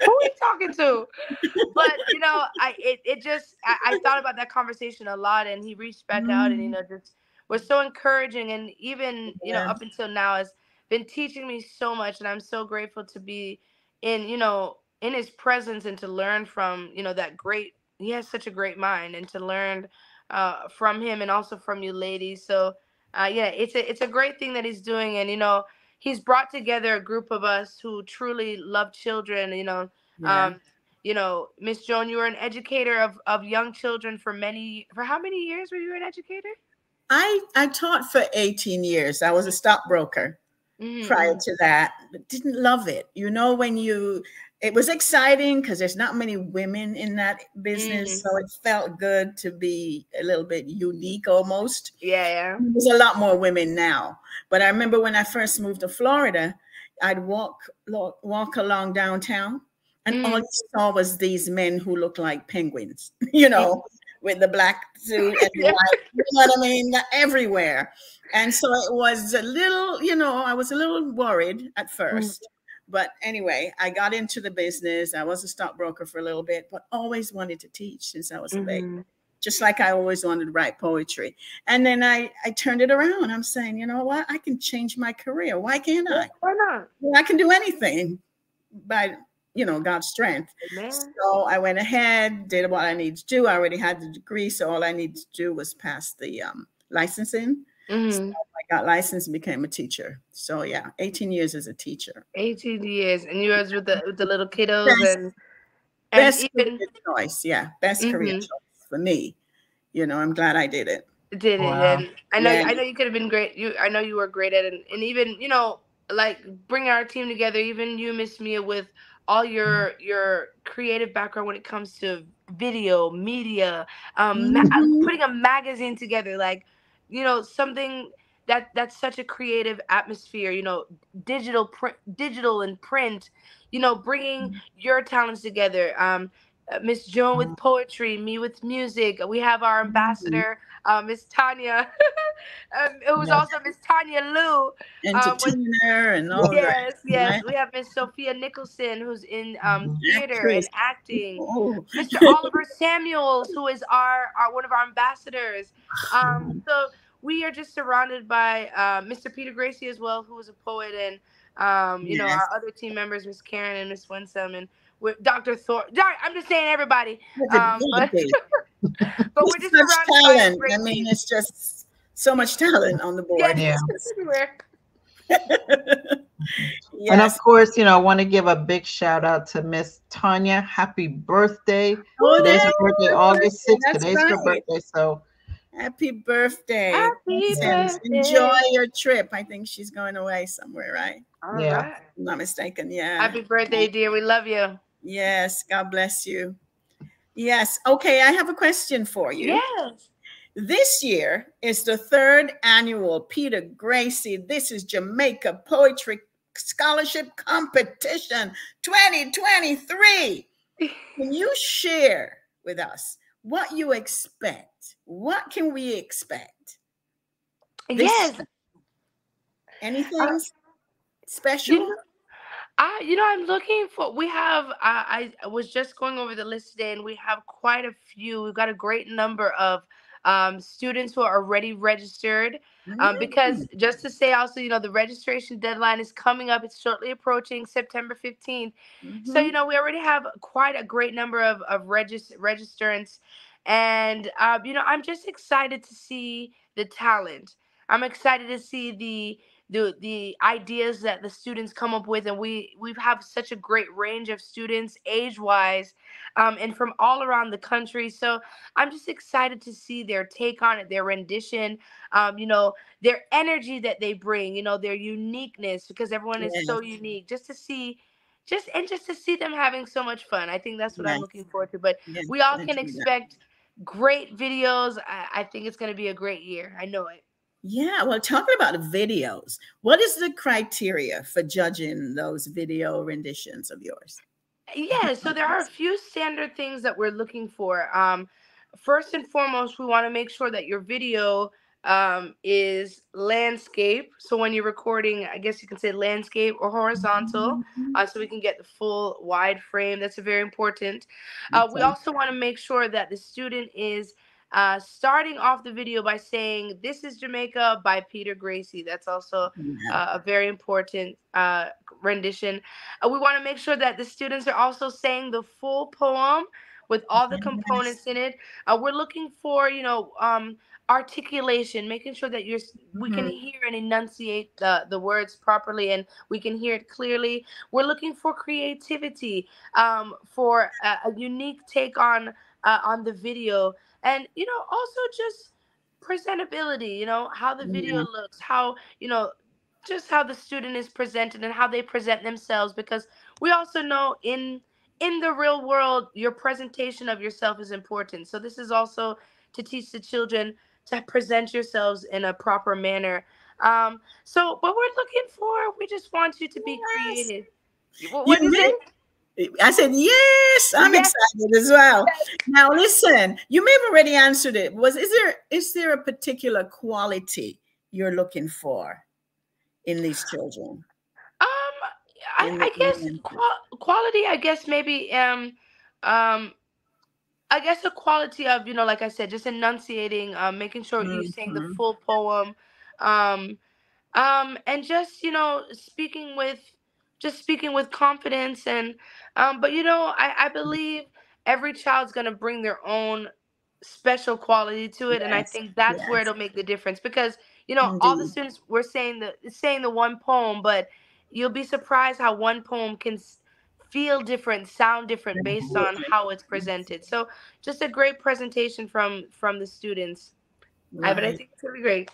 Who are you talking to? But it just I thought about that conversation a lot, and he reached back out, and Mm, just was so encouraging, and even yeah, up until now has been teaching me so much, and I'm so grateful to be in his presence and to learn from that great. He has such a great mind, and to learn from him and also from you ladies. So yeah, it's a great thing that he's doing, and he's brought together a group of us who truly love children. yeah. Um, Miss Joan, you were an educator of young children for how many years were you an educator? I taught for 18 years. I was a stockbroker prior Mm-hmm. to that, but didn't love it. You know, it was exciting because there's not many women in that business, Mm-hmm. so it felt good to be a little bit unique almost. Yeah, yeah. There's a lot more women now, but I remember when I first moved to Florida, I'd walk along downtown, and all Mm-hmm. you saw was these men who looked like penguins, you know, with the black suit and Yeah. white, you know what I mean, everywhere. And so it was a little, I was a little worried at first. But anyway, I got into the business. I was a stockbroker for a little bit, but always wanted to teach since I was a baby, Mm-hmm. just like I always wanted to write poetry. And then I turned it around. I'm saying, you know what? I can change my career. Why can't Yeah, I? why not? Well, I can do anything by, God's strength. Man. So I went ahead, did what I needed to do. I already had the degree, so all I needed to do was pass the licensing. So Mm-hmm. I got licensed and became a teacher. So yeah, 18 years as a teacher. 18 years, and you was with the little kiddos, Best, and best even career choice. Yeah, best career mm-hmm, choice for me. I'm glad I did it. did it. Wow. And I know Yeah. you could have been great. I know you were great at it, and even like bring our team together. Even you, Miss Mia, with all your creative background when it comes to video media, Mhm. putting a magazine together, like something that's such a creative atmosphere. Digital and print. Bringing your talents together. Miss Joan with poetry, me with music. We have our Mhm. ambassador, Miss Tanya. It was Yes. also Miss Tanya Lou. With Entertainer and all the rest, yes, yes, right? we have Miss Sophia Nicholson, who's in Mhm. theater and Actress. acting. Oh. Mr. Oliver Samuels, who is our one of our ambassadors. So we are just surrounded by Mr. Peter Gracie as well, who is a poet, and Yes. our other team members, Miss Karen and Miss Winsome, and with Dr. Thor. I'm just saying everybody, but Everybody. but we're With just such surrounded by a talent. I great mean, team. it's just so much talent on the Yes, board. Yeah. it's everywhere. And of Yes. course, I want to give a big shout out to Miss Tanya. Happy birthday. Oh, Today's her that's birthday, her August birthday. 6th. That's Today's her right. birthday. So, Happy birthday, Happy yeah. Princess. Enjoy birthday! your trip. I think she's going away somewhere, right? All Yeah. right. If I'm not mistaken. Yeah. Happy birthday, dear. We love you. Yes. God bless you. Yes. Okay. I have a question for you. Yes. This year is the third annual Peter Gracie This is Jamaica Poetry Scholarship Competition 2023. Can you share with us what you expect? What can we expect this Yes. year? Uh, Anything you special? know, I'm looking for. We have. I was just going over the list today, and we have quite a few. We've got a great number of students who are already registered. Because just to say also, the registration deadline is coming up. It's shortly approaching September 15th. So, Mm-hmm. we already have quite a great number of registrants. And, I'm just excited to see the talent. I'm excited to see the ideas that the students come up with, and we have such a great range of students age wise, and from all around the country. So I'm just excited to see their take on it, their rendition, their energy that they bring, their uniqueness, because everyone is so Yes, unique. Just to see them having so much fun. I think that's what I'm yes, looking forward to. But yes. we all I can do that. expect great videos. I think it's going to be a great year. I know it. Yeah, well, talking about the videos, what is the criteria for judging those video renditions of yours? Yeah, so there are a few standard things that we're looking for. First and foremost, we want to make sure that your video is landscape. So when you're recording, I guess you can say landscape or horizontal, so we can get the full wide frame. That's very important. We Okay. also want to make sure that the student is starting off the video by saying, "This is Jamaica" by Peter Gracie. That's also Yeah. a very important rendition. We want to make sure that the students are also saying the full poem with all the Yes. components in it. We're looking for, articulation, making sure that we can Mhm. hear and enunciate the words properly and we can hear it clearly. We're looking for creativity, for a unique take on the video, and also just presentability. How the video Yeah. looks, how just how the student is presented and how they present themselves, because we also know in the real world your presentation of yourself is important. So this is also to teach the children to present yourselves in a proper manner. So what we're looking for, we just want you to be Yes. creative. You What do you may say? I said, yes, I'm Yes. excited as well. Now, listen, you may have already answered it. Is there a particular quality you're looking for in these children? um In I guess the quality, I guess maybe um I guess a quality of, like I said, just enunciating, making sure you're saying the Mhm. full poem, um, and just speaking with confidence, and but I believe every child's gonna bring their own special quality to it, and I Yes, think that's where yes, it'll make the difference, because all the indeed. students were saying the one poem, but you'll be surprised how one poem can feel different, sound different based on Absolutely. how it's presented. So just a great presentation from the students. But I Right. think it's really great.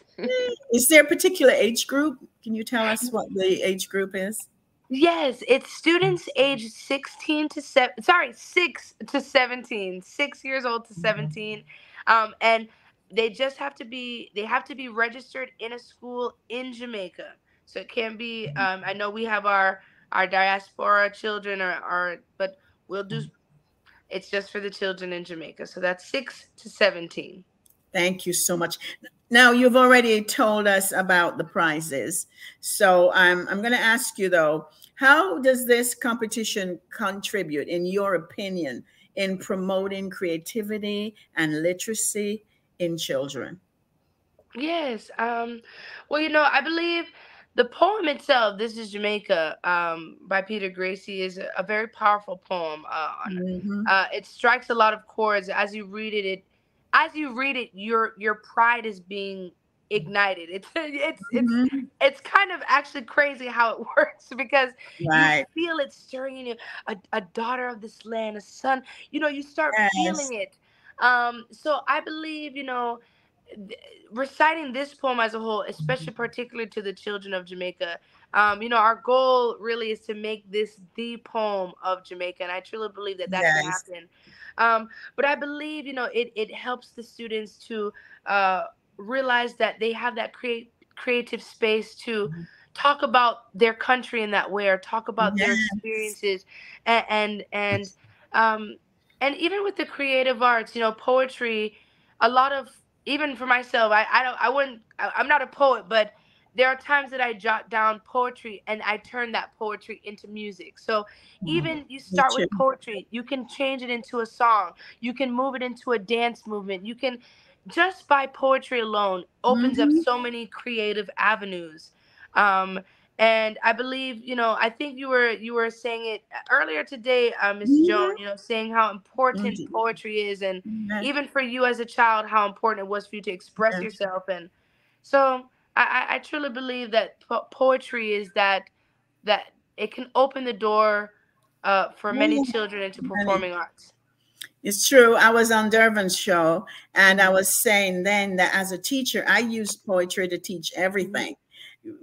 Is there a particular age group? Can you tell us what the age group is? Yes, it's students age 16 to 7, sorry, 6 to 17, 6 years old to 17. And they have to be registered in a school in Jamaica. So it can be, I know we have our diaspora children, but we'll do, it's just for the children in Jamaica. So that's 6 to 17. Thank you so much. Now, you've already told us about the prizes. So I'm going to ask you, though, how does this competition contribute, in your opinion, in promoting creativity and literacy in children? Yes. Well, I believe the poem itself, "This is Jamaica," by Peter Gracie, is a very powerful poem. Hmm. It strikes a lot of chords as you read it. As you read it, your pride is being ignited. Hmm. It's kind of actually crazy how it works, because you Right. feel it stirring in you. A daughter of this land, a son. You start Yes. feeling it. So I believe, th- reciting this poem as a whole, especially particular to the children of Jamaica, our goal really is to make this the poem of Jamaica, and I truly believe that that can Yes. happen. But I believe, it helps the students to uh, realize that they have that creative space to talk about their country in that way, or talk about their Yes. experiences, and um, and even with the creative arts, poetry, a lot of, even for myself, I don't I wouldn't I'm not a poet, but there are times that I jot down poetry and I turn that poetry into music. So even you Me start too. with poetry, you can change it into a song, you can move it into a dance movement, you can, just by poetry alone opens up Hmm. so many creative avenues. um and I believe, I think you were saying it earlier today, Miss Joan, Hmm. saying how important Indeed. poetry is, and Yeah. even for you as a child, how important it was for you to express Yeah. yourself. And so I truly believe that poetry is that it can open the door for many Oh, children into honey. performing arts. It's true. I was on Dervin's show, and I Mhm. was saying then that as a teacher, I use poetry to teach Mhm. everything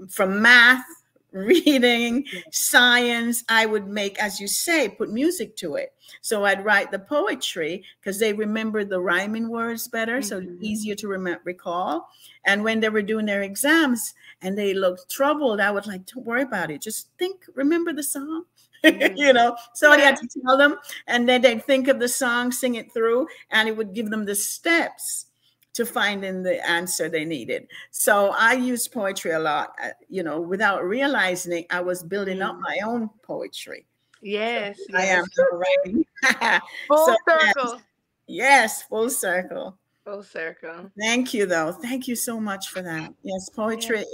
from math reading, science. I would make, as you say, put music to it. So I'd write the poetry because they remember the rhyming words better, so easier to recall. And when they were doing their exams and they looked troubled, I would like, don't worry about it. Just think, remember the song. You know, so I had to tell them, and then they'd think of the song, sing it through, and it would give them the steps to finding the answer they needed. So I used poetry a lot, you know, without realizing it, I was building up my own poetry. Yes, I am yes. now writing. Full So circle. yes, full circle. Full circle. Thank you, though. Thank you so much for that. Yes, poetry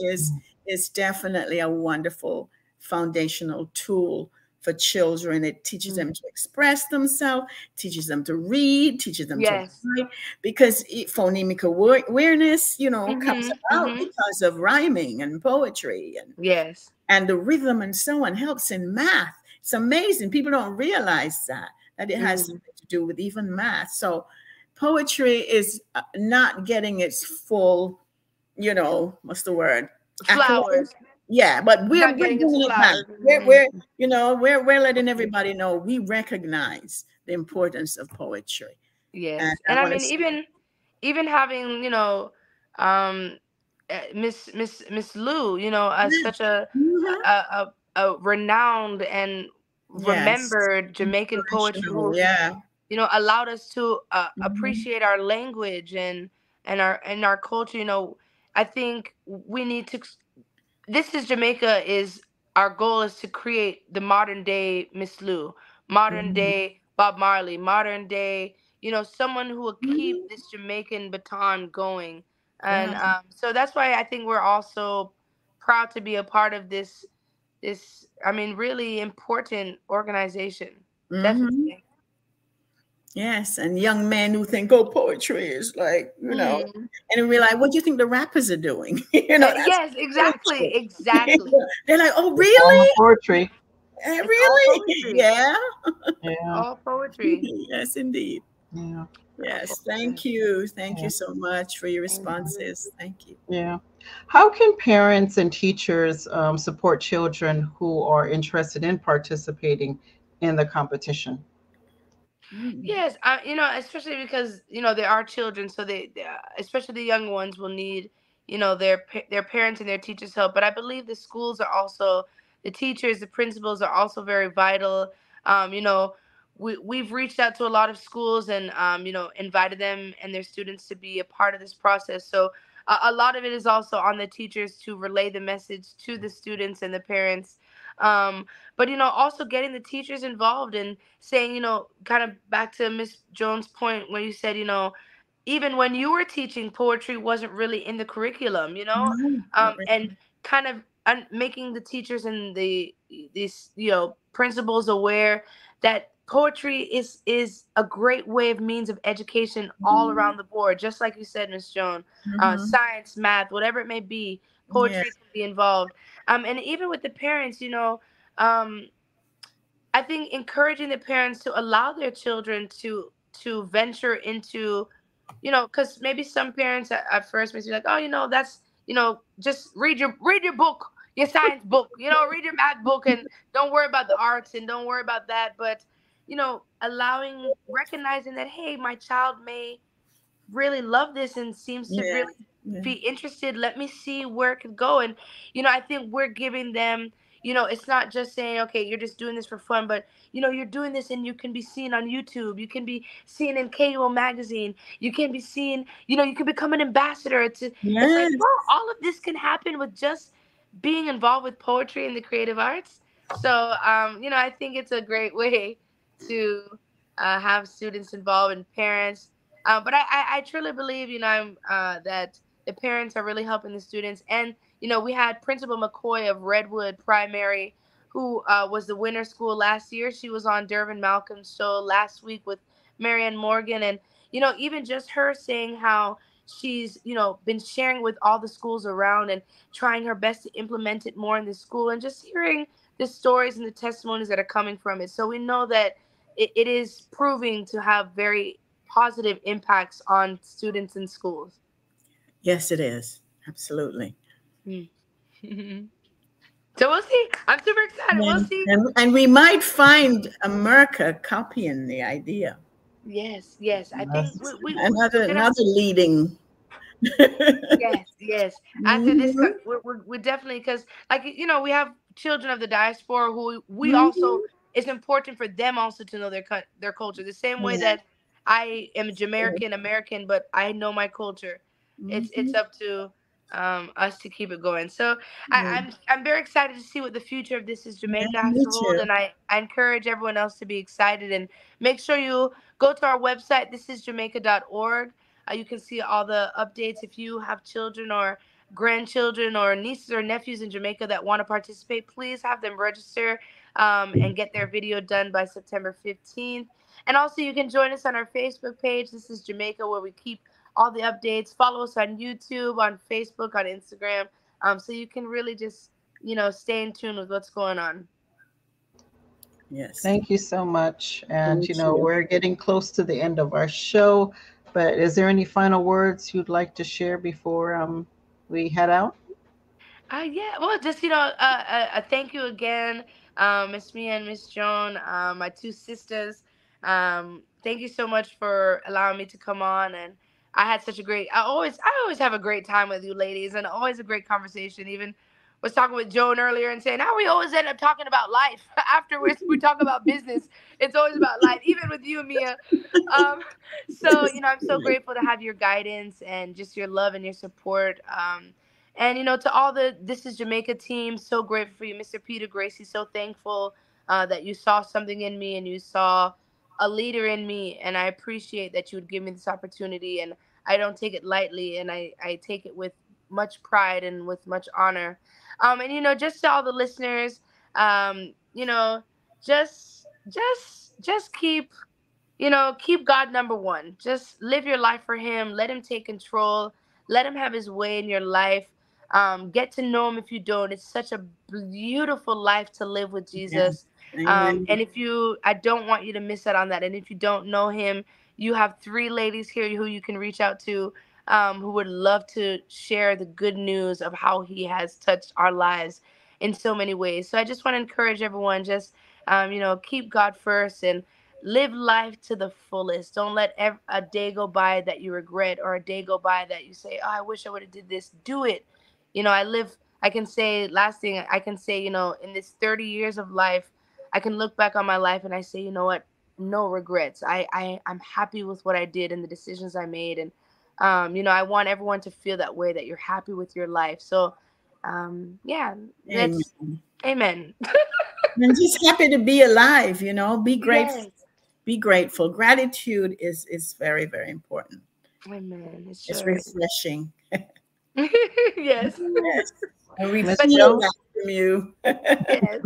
is definitely a wonderful foundational tool for children. It teaches them to express themselves, teaches them to read, teaches them to Yes. write, because phonemic awareness, you know, comes about because of rhyming and poetry Yes. and the rhythm and so on helps in math. It's amazing. People don't realize that it has something to do with even math. So poetry is not getting its full, you know, what's the word? Flowers. Yeah, but we're Not getting its bringing it back. flowers. We're you know, we're letting everybody know we recognize the importance of poetry. And Yes. I And I want to mean, say, even having, you know, um Miss Lou, you know, as such mhm, a renowned and yes, remembered Jamaican poetry inspirational, who, yeah. you know, allowed us to Mhm, appreciate our language and our culture. You know, I think we need to. This is Jamaica. Is our goal is to create the modern day Miss Lou, modern mhm, day Bob Marley, modern day, you know, someone who will keep mhm, this Jamaican baton going. And yeah. so that's why I think we're also proud to be a part of this, I mean, really important organization. Mhm. Definitely. Yes, and young men who think, oh, poetry is like, you know, Mm. and we like, what do you think the rappers are doing? You know, that's Yes, poetry. exactly, exactly. They're like, oh, It's all really? poetry. It's all Really? poetry. Yeah. Yeah, All poetry. Yes, indeed. yeah, All Yes. poetry. Thank you. Thank you yeah, so much for your Thank you. responses. Thank you. yeah. How can parents and teachers support children who are interested in participating in the competition? Mm. Yes, you know, especially because you know there are children, so especially the young ones, will need, you know, their parents and their teachers' help. But I believe the schools are also, the teachers, the principals are also very vital. You know, we've reached out to a lot of schools and you know, invited them and their students to be a part of this process. So a lot of it is also on the teachers to relay the message to the students and the parents. But you know, also getting the teachers involved and saying, you know, kind of back to Miss Jones' point when you said, you know, even when you were teaching, poetry wasn't really in the curriculum, you know, No, not really. and kind of making the teachers and these, you know, principals aware that poetry is a great way of means of education all around the board, just like you said, Miss Joan. Mm-hmm. Science, math, whatever it may be, Yeah. poetry can be involved. And even with the parents, you know, um, I think encouraging the parents to allow their children to venture into, you know, because maybe some parents at first may be like, oh, you know, that's, you know, just read your book, your science book, you know, read your math book, and don't worry about the arts and don't worry about that. But you know, allowing, recognizing that, hey, my child may really love this and seems to Yeah. really Yeah. be interested. Let me see where it could go. And you know, I think we're giving them, you know, it's not just saying, okay, you're just doing this for fun, but you know, you're doing this and you can be seen on YouTube, you can be seen in KO magazine, you can be seen, you know, you can become an ambassador. It's like, Yes. well, all of this can happen with just being involved with poetry and the creative arts. So you know, I think it's a great way to have students involved and parents. But I truly believe, you know, that the parents are really helping the students. And, you know, we had Principal McCoy of Redwood Primary, who was the winner school last year. She was on Dervin Malcolm's show last week with Marianne Morgan. And, you know, even just her saying how she's, you know, been sharing with all the schools around and trying her best to implement it more in the school, and just hearing the stories and the testimonies that are coming from it. So we know that it is proving to have very positive impacts on students in schools. Yes, it is. Absolutely. Mm. So we'll see. I'm super excited. We'll see. And we might find America copying the idea. Yes, yes. I think Yes. we're gonna. Another leading. Yes, yes. After this, Mhm, we're definitely, because, like, we have children of the diaspora who we also, mhm. it's important for them also to know their culture. The same way Yeah. that I am Jamaican American, but I know my culture. It's Mhm. up to us to keep it going. So Yeah. I'm very excited to see what the future of This Is Yeah, Jamaica has me to hold, too. and I encourage everyone else to be excited, and make sure you go to our website, thisisjamaica.org. You can see all the updates. If you have children or grandchildren or nieces or nephews in Jamaica that want to participate, please have them register and get their video done by September 15th. And also, you can join us on our Facebook page. This is Jamaica, where we keep all the updates. Follow us on YouTube, on Facebook, on Instagram, so you can really just, stay in tune with what's going on. Yes. Thank you so much. And, Thank you. we're getting close to the end of our show, but is there any final words you'd like to share before we head out? Yeah, well, just, thank you again, Miss Mia and Miss Joan, my two sisters. Thank you so much for allowing me to come on, and I had such a great. I always have a great time with you ladies, and always a great conversation. Even was talking with Joan earlier and saying how we always end up talking about life afterwards. We talk about business. It's always about life, even with you, Mia. Um, so, I'm so grateful to have your guidance and just your love and your support. And, to all the This Is Jamaica team, so grateful for you, Mr. Peter Gracie. So thankful that you saw something in me and you saw a leader in me. And I appreciate that you would give me this opportunity. And I don't take it lightly, and I take it with much pride and with much honor. And, just to all the listeners, just keep God number one. Just live your life for Him. Let Him take control. Let Him have His way in your life. Get to know Him if you don't. It's such a beautiful life to live with Yeah. Jesus. Amen. And I don't want you to miss out on that. And if you don't know Him, you have three ladies here who you can reach out to, who would love to share the good news of how He has touched our lives in so many ways. So I just want to encourage everyone, just, keep God first and live life to the fullest. Don't let a day go by that you regret, or a day go by that you say, "Oh, I wish I would have did this." Do it. I can say, last thing I can say, in this 30 years of life, I can look back on my life and I say, you know what? No regrets. I'm happy with what I did and the decisions I made. And, I want everyone to feel that way, that you're happy with your life. So, yeah, that's Amen. amen. And just happy to be alive, be grateful. Yes. Be grateful. Gratitude is very, very important. Amen. It It's sure is. refreshing. Yes. Yes. And we Miss But feel Joan? that from you. yes,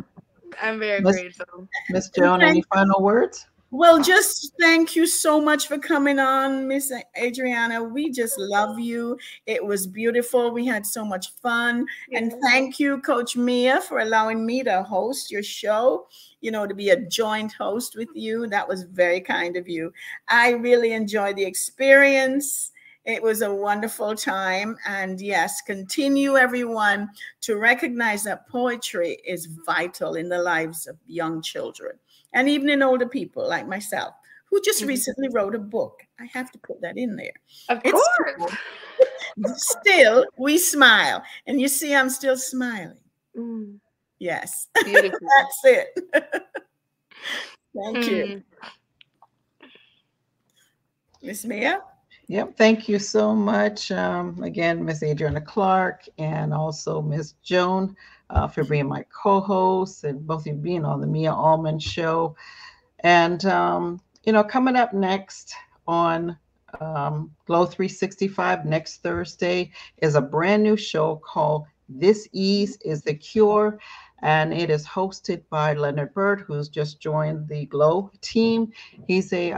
I'm very Miss grateful. Miss And Joan, any thank final words? Well, just thank you so much for coming on, Miss Adriana. We just love you. It was beautiful. We had so much fun. And Yes. thank you, Coach Mia, for allowing me to host your show, to be a joint host with you. That was very kind of you. I really enjoyed the experience. It was a wonderful time. And yes, continue, everyone, to recognize that poetry is vital in the lives of young children and even in older people like myself, who just Mhm. recently wrote a book. I have to put that in there. Of It's course. still, we smile. And you see, I'm still smiling. Mm, Yes, beautiful. that's it. Thank you. Mm, Miss Mia? Yep, thank you so much. Again, Miss Adriana Clark and also Miss Joan for being my co-host and both of you being on the Mia Allman Show. And, coming up next on Glow 365 next Thursday is a brand new show called This Ease is the Cure. And it is hosted by Leonard Bird, who's just joined the Glow team. He's a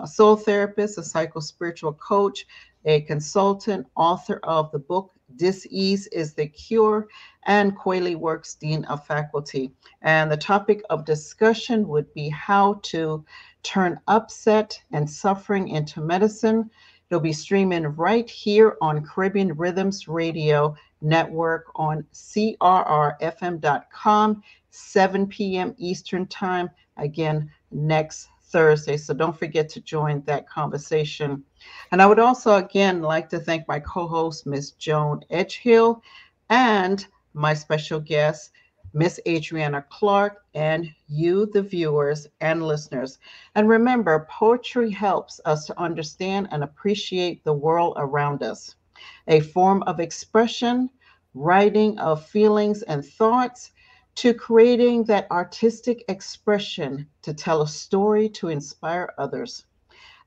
soul therapist, a psycho-spiritual coach, a consultant, author of the book This Ease is the Cure, and Quayle Works Dean of Faculty. And the topic of discussion would be how to turn upset and suffering into medicine. It'll be streaming right here on Caribbean Rhythms Radio Network on crrfm.com, 7 p.m. Eastern Time, again, next Thursday. So don't forget to join that conversation. And I would also, again, like to thank my co host, Miss Joan Edgehill, and my special guest, Miss Adrianna Clark, and you, the viewers and listeners. And remember, poetry helps us to understand and appreciate the world around us. A form of expression, writing of feelings and thoughts, to creating that artistic expression to tell a story to inspire others.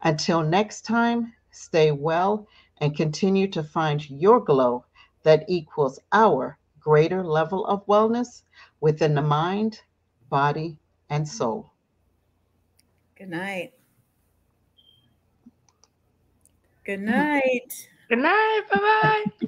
Until next time, stay well and continue to find your glow that equals our greater level of wellness within the mind, body, and soul. Good night. Good night. Good night. Bye bye.